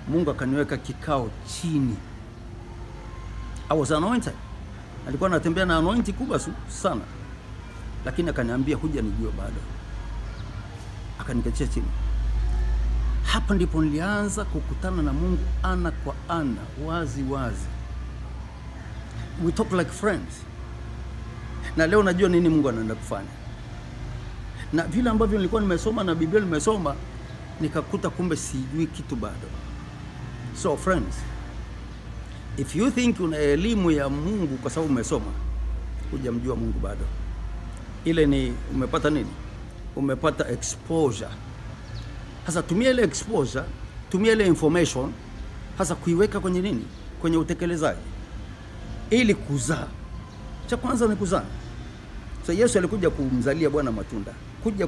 Mungu akaniweka kikao chini. I was anointed. Alikuwa anatembea na anointing kubwa sana. Lakini akaniambia huja nijue bado. Akanikachia chini. Hapa ndipo nilianza kukutana na Mungu ana kwa ana, wazi wazi. We talk like friends. Na leo najua nini Mungu anaenda kufanya. Na vile ambavyo nilikuwa nimesoma na Biblia nimesoma, nikakuta kumbe sijui kitu bado. So friends, if you think una elimu ya Mungu kwa sababu umesoma, hujamjua Mungu bado. Ile ni umepata nini? Umepata exposure. Sasa tumia ile exposure, tumia ile information, hasa kuiweka kwenye nini? Kwenye utekelezaji. Ili kuzaa. Cha kwanza ni kuzaa. So Yesu alikuja kumzalia Bwana matunda, kuja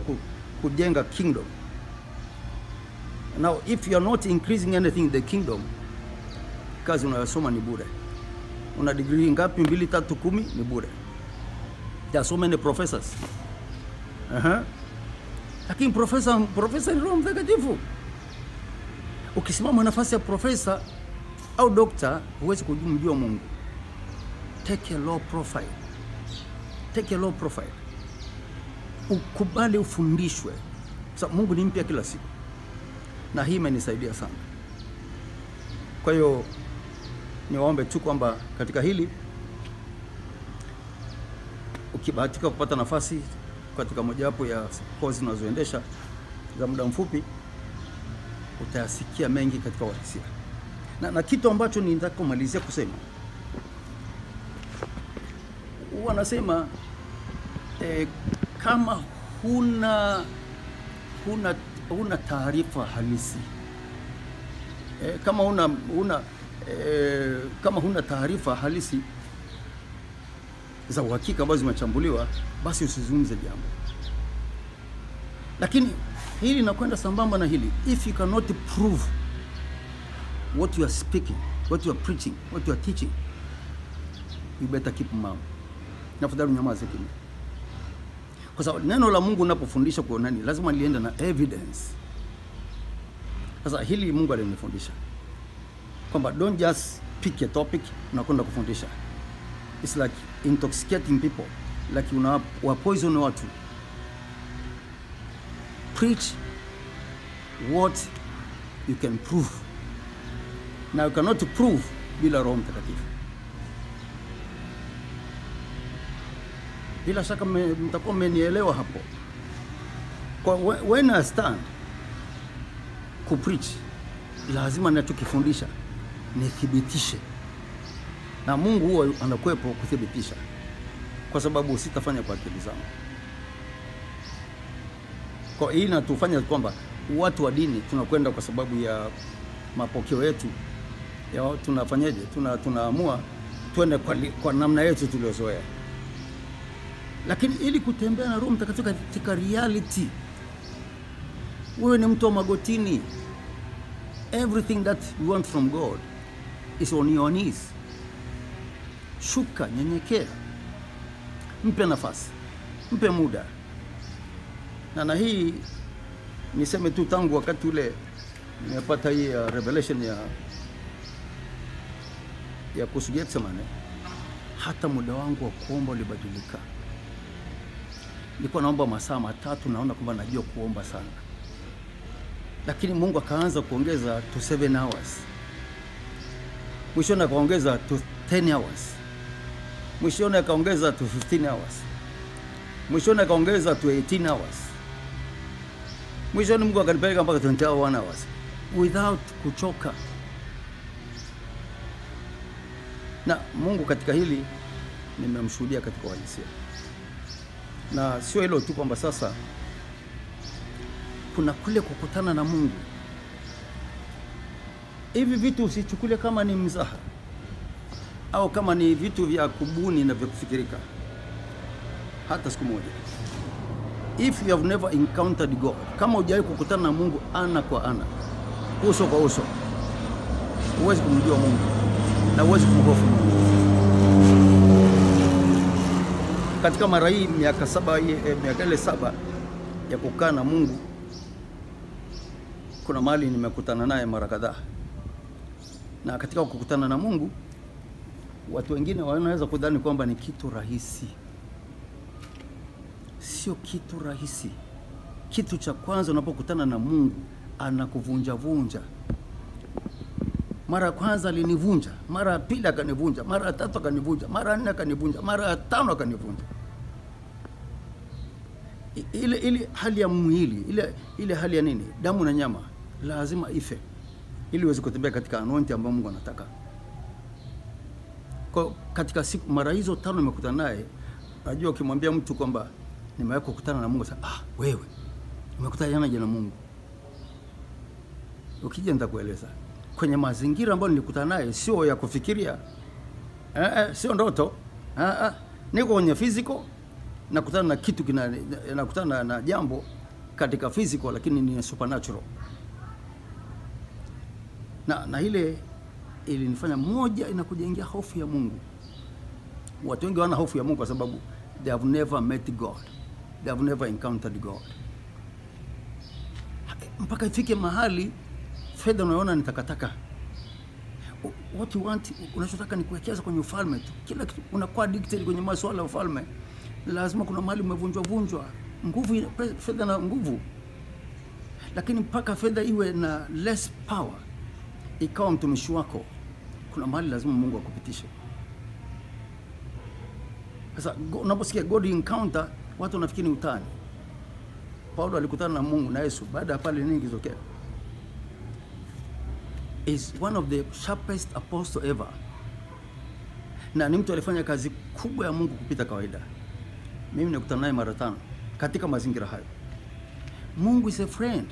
kujenga kingdom. Now if you are not increasing anything in the kingdom, kazi unayosoma ni bure. Una degree ngapi? 2, 3, 10 ni bure. There are so many professors. Lakini profesa ni Roho Mtakatifu. Ukisimama nafasi ya profesa au dokta, huwezi kumjua Mungu. Take a low profile. Take a low profile. Ukubali ufundishwe. So, Mungu ni mpya kila siku. Na hii imenisaidia sana. Kwa hiyo niwaombe tu kwamba katika hili ukibahatika kupata nafasi katika mojawapo ya kozi zinazoendesha za muda mfupi, utayasikia mengi katika uhalisia. Na kitu ambacho ninataka kumalizia kusema, wanasema kama huna taarifa halisi, kama huna taarifa halisi za uhakika ambazo zimechambuliwa, basi usizungumze jambo. Lakini hili nakwenda sambamba na hili. If you cannot prove what you are speaking, what you are preaching, what you are teaching, you better keep mum. Nafadhali nyamaze kimya. Kwa sababu neno la Mungu unapofundisha kwa nani, lazima liende na evidence. Sasa hili Mungu alinifundisha kwamba don't just pick a topic unakwenda kufundisha. It's like intoxicating people, like poison watu. Preach what you can prove. Now you cannot prove bila Roho Mtakatifu. Bila shaka mtakuwa mmenielewa hapo. Kwa when I stand ku preach, lazima ninachokifundisha nithibitishe. Na Mungu huwa anakuepo kuthibitisha. Kwa sababu sitafanya kwa akili zangu. Kwa hii inatufanya kwamba watu wa dini tunakwenda kwa sababu ya mapokeo yetu. Tunafanyaje? Tunaamua twende kwa namna yetu tuliozoea. Lakini ili kutembea na Roho Mtakatifu katika reality, wewe ni mtu wa magotini. Everything that you want from God is on your knees. Shuka, nyenyekea. Mpe nafasi. Mpe muda. Na hii niseme tu tangu wakati ule nimepata hii revelation ya kuhusu Getsemane, hata muda wangu wa kuomba ulibadilika. Nilikuwa naomba masaa 3, naona kwamba najua kuomba sana. Lakini Mungu akaanza kuongeza to 7 hours. Mwishoni akaongeza to 10 hours. Mwishoni akaongeza to 15 hours. Mwishoni akaongeza to 18 hours. Mwishoni Mungu akanipeleka mpaka 21 hours without kuchoka. Na Mungu katika hili nimemshuhudia katika uhalisia. Na sio hilo tu kwamba sasa kuna kule kukutana na Mungu. Hivi vitu usichukule kama ni mzaha au kama ni vitu vya kubuni na vya kufikirika hata siku moja. If you have never encountered God, kama hujawahi kukutana na Mungu ana kwa ana, uso kwa uso, huwezi kumjua Mungu na huwezi kumhofu Mungu. Katika mara hii miaka ile saba ya kukaa na Mungu, kuna mahali nimekutana naye mara kadhaa. Na katika kukutana na Mungu, watu wengine wanaweza kudhani kwamba ni kitu rahisi. Sio kitu rahisi. Kitu cha kwanza unapokutana na Mungu, anakuvunja. Mara ya kwanza alinivunja, mara ya pili akanivunja, mara ya tatu akanivunja, mara ya nne akanivunja, mara ya tano akanivunja. Ile hali ya mwili, ile hali ya nini? Damu na nyama lazima ife ili uweze kutembea katika anointing ambayo Mungu anataka. Kwa katika siku mara hizo 5 nimekutana naye, najua ukimwambia mtu kwamba nimeweza kukutana na Mungu, sasa wewe umekutana jana na Mungu. Ukija nitakueleza. Kwenye mazingira ambayo nilikutana naye sio ya kufikiria. Sio ndoto. Niko kwenye physical, nakutana na kitu nakutana na jambo katika physical, lakini ni supernatural. Na ile ilinifanya moja, inakujengea hofu ya Mungu. Watu wengi wana hofu ya Mungu kwa sababu they have never met God. They have never encountered God. Mpaka ifike mahali fedha unaona ni takataka. What you want, unachotaka ni kuwekeza kwenye ufalme tu. Kila kitu unakuwa addicted kwenye masuala ya ufalme. Lazima kuna mahali umevunjwa. Nguvu, fedha na nguvu. Lakini mpaka fedha iwe na less power, ikawa mtumishi wako, kuna mahali lazima Mungu akupitishe. Sasa unaposikia God encounter, watu wanafikiri utani. Paulo alikutana na Mungu na Yesu, baada ya pale nini kilitokea? Is one of the sharpest apostle ever. Na ni mtu alifanya kazi kubwa ya Mungu kupita kawaida. Mimi nikutana naye mara 5 katika mazingira hayo. Mungu is a friend.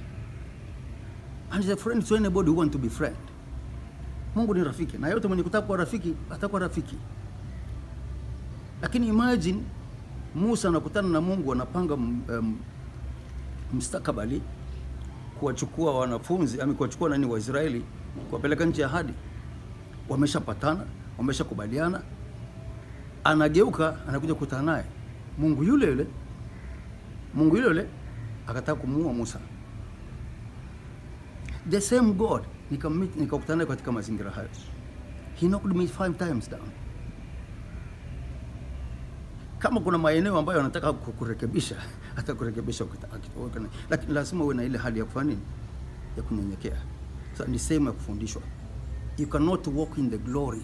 And is a friend to anybody who want to be friend. Mungu ni rafiki, na yote mwenye kutaka kuwa rafiki atakuwa rafiki. Lakini imagine Musa anakutana na Mungu, anapanga mustakabali kuwachukua wanafunzi, kuwachukua wa Israeli kuwapeleka nchi ya ahadi. Wameshapatana, wameshakubaliana. Anageuka, anakuja kukutana naye. Mungu yule akataka kumuua Musa. The same God nikakutana naye katika mazingira hayo. He knocked me 5 times down. Kama kuna maeneo ambayo anataka kukurekebisha, atakurekebisha lakini lazima uwe na ile hali ya kufanya nini? Ya kunyenyekea. Sasa ni sema ya kufundishwa. You cannot walk in the glory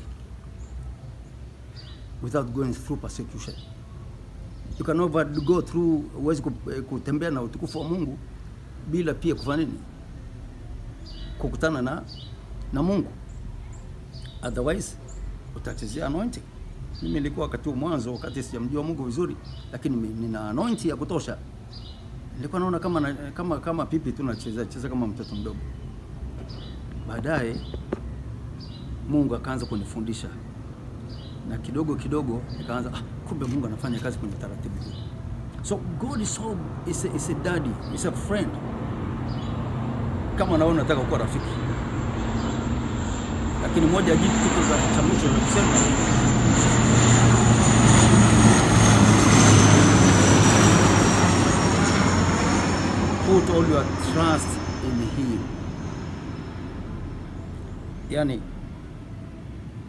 without going through persecution. You cannot go through, uwezi kutembea na utukufu wa Mungu bila pia kufanya nini? Kukutana na Mungu. Otherwise utachezea anointing. Mimi nilikuwa wakati mwanzo, wakati sijamjua Mungu vizuri, lakini nina anointing ya kutosha. Nilikuwa naona kama pipi tu nacheza kama mtoto mdogo. Baadaye Mungu akaanza kunifundisha. Na kidogo nikaanza kumbe Mungu anafanya kazi kwenye taratibu. So God is a daddy, is a friend. Kama naona nataka kuwa rafiki. Lakini moja jitu cha mwisho ni kusema put all your trust in Him. Yani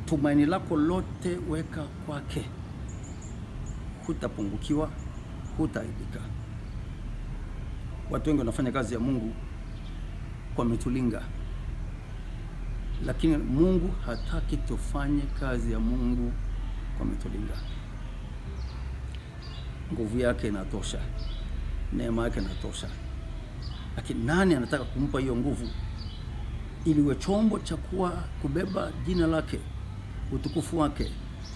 tumaini lako lote weka kwake. Hutapungukiwa, hutaaibika. Watu wengi wanafanya kazi ya Mungu kwa mitulinga. Lakini Mungu hataki tufanye kazi ya Mungu kwa mitulinga. Nguvu yake inatosha. Neema yake inatosha. Lakini nani anataka kumpa hiyo nguvu? Ili uwe chombo cha kubeba jina lake, utukufu wake,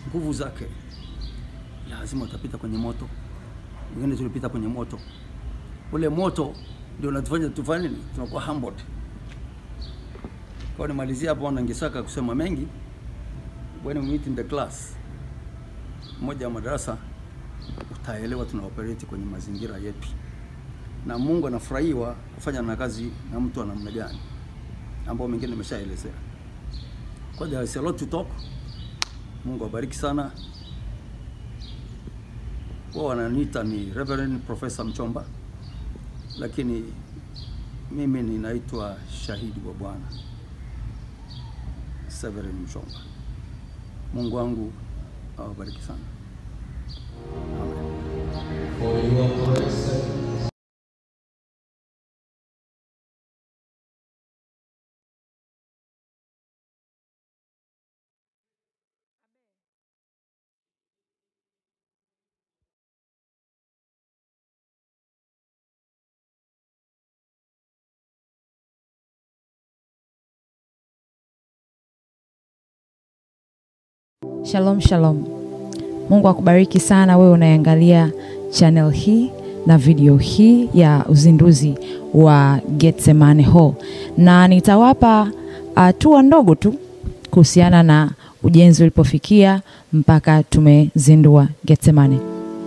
nguvu zake. Lazima utapita kwenye moto. wengine tulipita kwenye moto. Ule moto ndio unatufanya tufanye nini? Tunakuwa humbled. Kwa nimalizia hapo, ningesaka kusema mengi. When we meet in the class, moja ya madarasa, utaelewa tuna operate kwenye mazingira yepi. Na Mungu anafurahiwa kufanya na kazi na mtu wa namna gani, ambao mengine nimeshaelezea. Kwa there is a lot to talk. Mungu abariki sana. Wao wananiita ni Reverend Professor Mchomba, lakini mimi ninaitwa Shahidi wa Bwana, Severin Mchomba. Mungu wangu awabariki sana. Amen. Shalom shalom. Mungu akubariki sana wewe unaangalia channel hii na video hii ya uzinduzi wa Getsemane Hall. Na nitawapa hatua ndogo tu kuhusiana na ujenzi ulipofikia mpaka tumezindua Getsemane.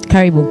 Karibu.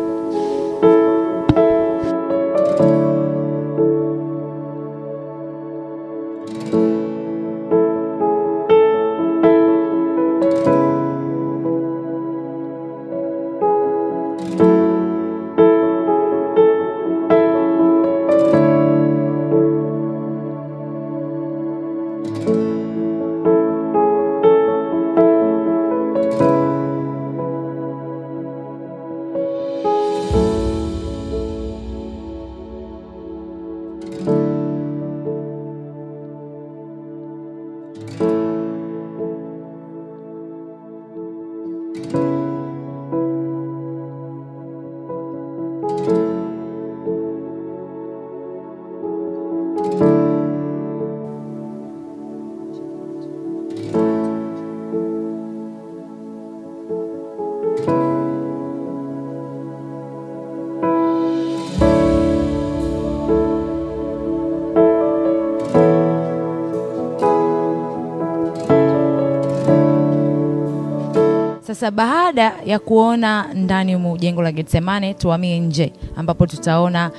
Sasa baada ya kuona ndani mu jengo la Getsemane, tuhamie nje ambapo tutaona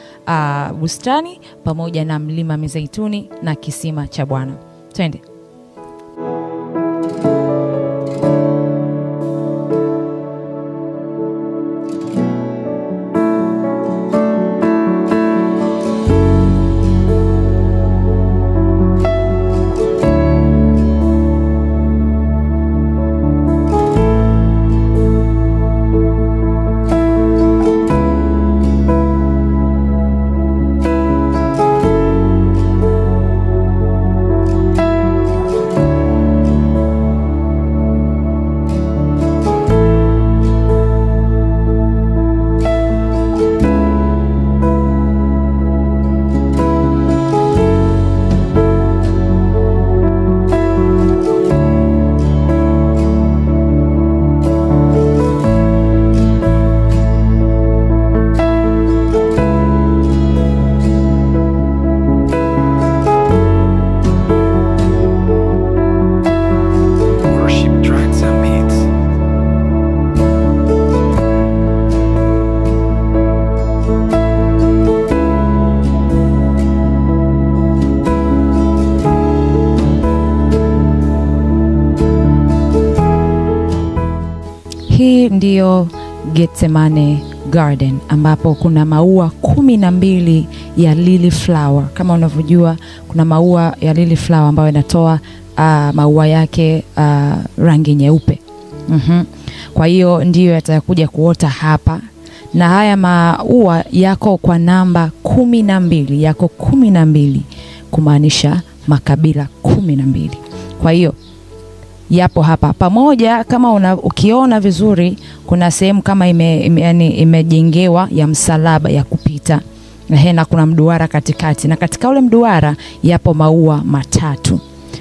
bustani pamoja na mlima Mizeituni na kisima cha Bwana. Twende. Hii ndiyo Getsemane Garden ambapo kuna maua 12 ya lily flower. Kama unavyojua kuna maua ya lily flower ambayo yanatoa maua yake rangi nyeupe. Kwa hiyo ndiyo yatakuja kuota hapa. Na haya maua yako kwa namba 12, yako 12 kumaanisha makabila 12. Kwa hiyo yapo hapa pamoja. Kama ukiona vizuri kuna sehemu kama imejengewa ya msalaba ya kupita, na kuna mduara katikati, na katika ule mduara yapo maua 3.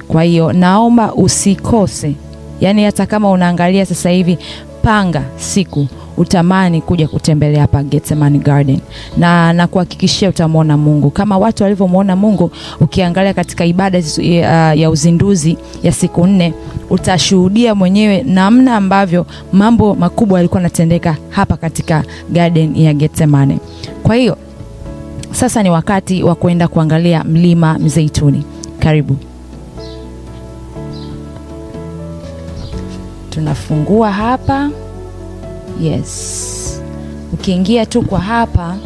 Kwa hiyo naomba usikose, yani hata kama unaangalia sasa hivi, panga siku utamani kuja kutembelea hapa Gethsemane Garden, na kuhakikishia utamwona Mungu kama watu walivyomuona Mungu. Ukiangalia katika ibada ya uzinduzi ya siku 4 utashuhudia mwenyewe namna ambavyo mambo makubwa yalikuwa yanatendeka hapa katika garden ya Gethsemane. Kwa hiyo sasa ni wakati wa kwenda kuangalia mlima Mzeituni. Karibu. Tunafungua hapa. Yes. Ukiingia tu kwa hapa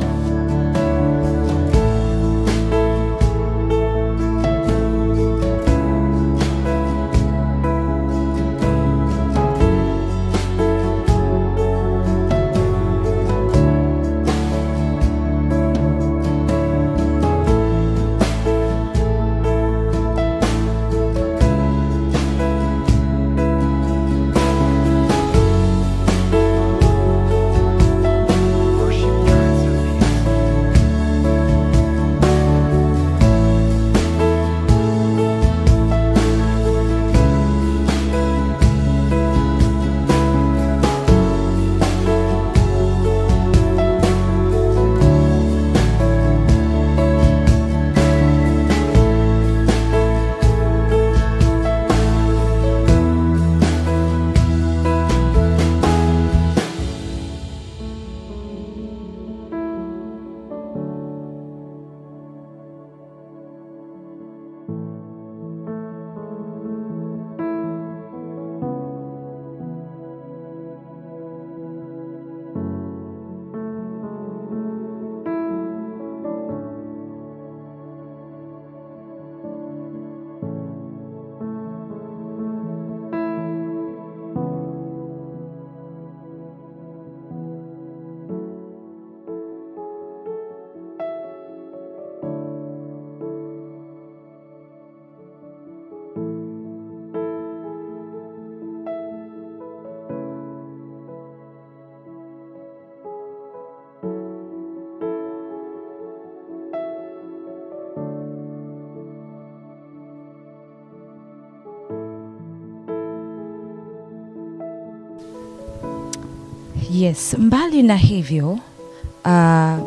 Yes, mbali na hivyo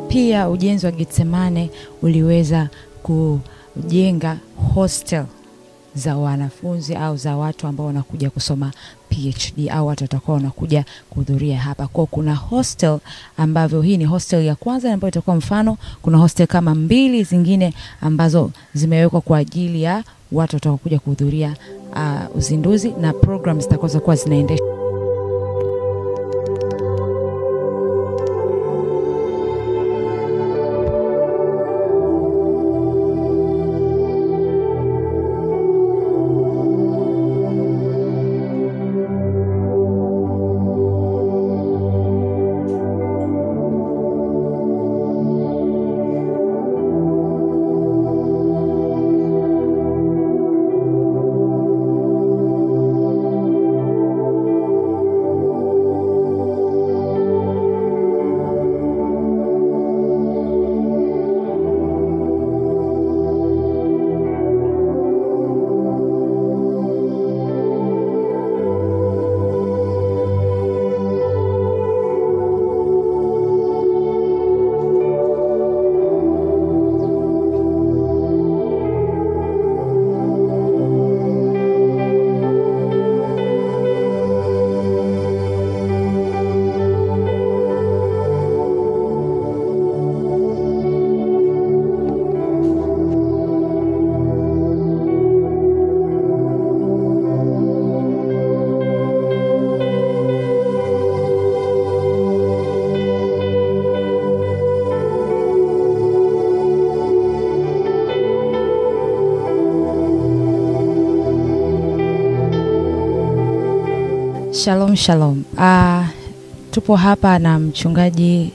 pia ujenzi wa Gethsemane uliweza kujenga hostel za wanafunzi au za watu ambao wanakuja kusoma PhD au watu watakuwa wanakuja kuhudhuria hapa. Kwa kuna hostel ambavyo hii ni hostel ya kwanza ambayo itakuwa mfano, kuna hostel kama 2 zingine ambazo zimewekwa kwa ajili ya watu watakuja kuhudhuria uzinduzi na programs zitakuwa zinaendeshwa. Shalom shalom. Tupo hapa na mchungaji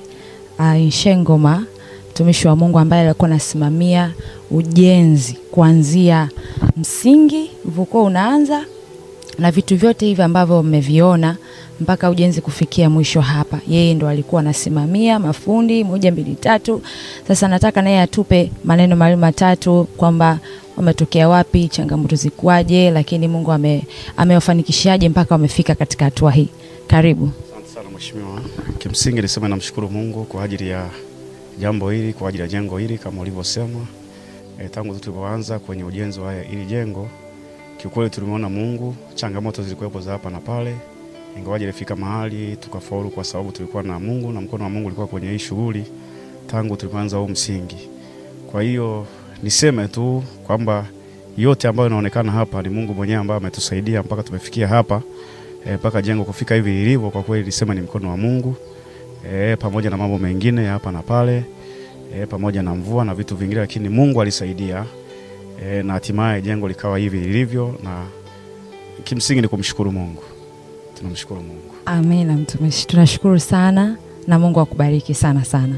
Nshengoma, mtumishi wa Mungu ambaye alikuwa anasimamia ujenzi kuanzia msingi ulivyokuwa unaanza na vitu vyote hivi ambavyo mmeviona mpaka ujenzi kufikia mwisho hapa. Yeye ndo alikuwa anasimamia mafundi 1 2 3. Sasa nataka naye atupe maneno mawili matatu kwamba wametokea wapi, changamoto zikwaje, lakini Mungu amewafanikishaje mpaka wamefika katika hatua hii. Karibu. Asante sana mheshimiwa. Kimsingi nisema namshukuru Mungu kwa ajili ya jambo hili, kwa ajili ya jengo hili kama ulivyosema. Tangu tulipoanza kwenye ujenzi wa hili jengo, kiukweli tulimuona Mungu. Changamoto zilikuwepo za hapa na pale, ingawaje ilifika mahali tukafaulu kwa sababu tulikuwa na Mungu na mkono wa Mungu ulikuwa kwenye hii shughuli tangu tulipoanza huu msingi. Kwa hiyo niseme tu kwamba yote ambayo inaonekana hapa ni Mungu mwenyewe ambaye ametusaidia mpaka tumefikia hapa, mpaka jengo kufika hivi lilivyo. Kwa kweli nisema ni mkono wa Mungu, pamoja na mambo mengine hapa na pale, pamoja na mvua na vitu vingine, lakini Mungu alisaidia, na hatimaye jengo likawa hivi lilivyo, na kimsingi ni kumshukuru Mungu. Tunamshukuru Mungu. Amina mtumishi. Tunashukuru sana na Mungu akubariki sana sana.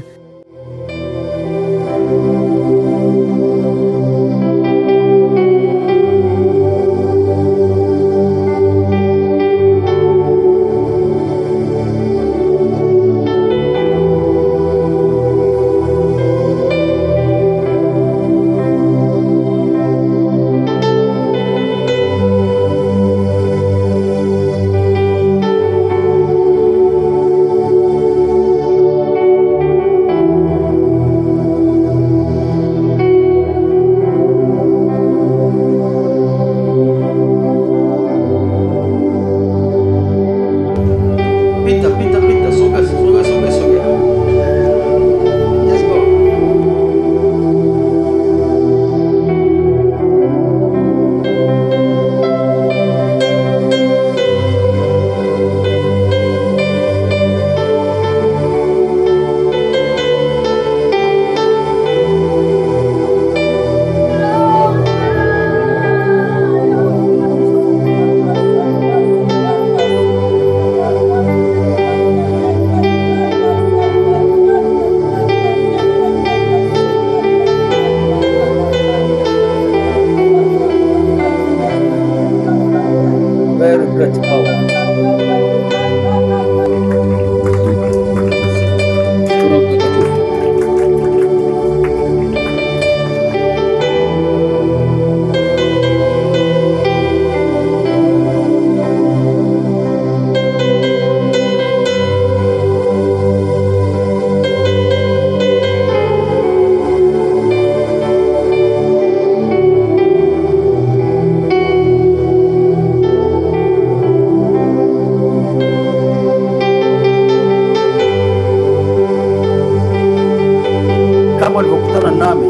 Kama walivyokutana nami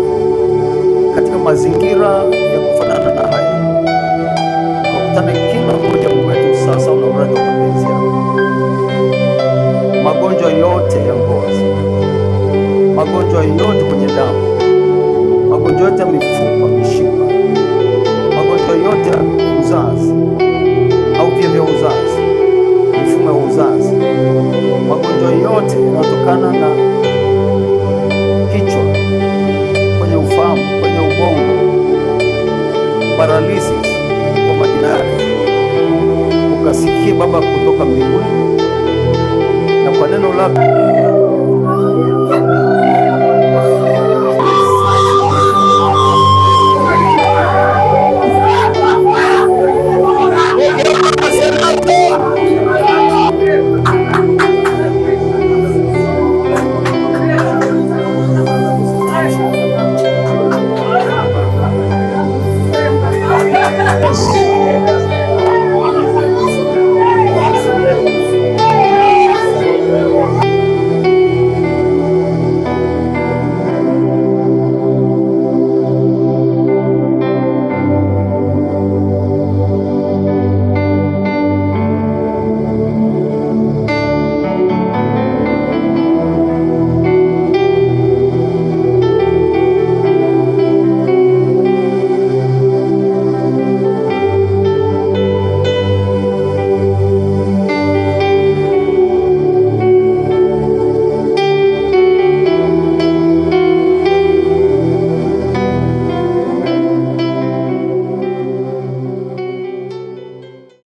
katika mazingira ya kufanana na haya, kukutana kila mmoja wetu sasa na uradi wa mapenzi yako. Magonjwa yote ya ngozi, magonjwa yote kwenye damu, magonjwa yote ya mifupa, mishipa, magonjwa yote ya uzazi au via vya uzazi, mifumo ya uzazi, magonjwa yote yanatokana na kichwa, kwenye ufahamu, kwenye ubongo, paralysis kwa majina yake, ukasikie Baba kutoka mbinguni, na kwa neno lako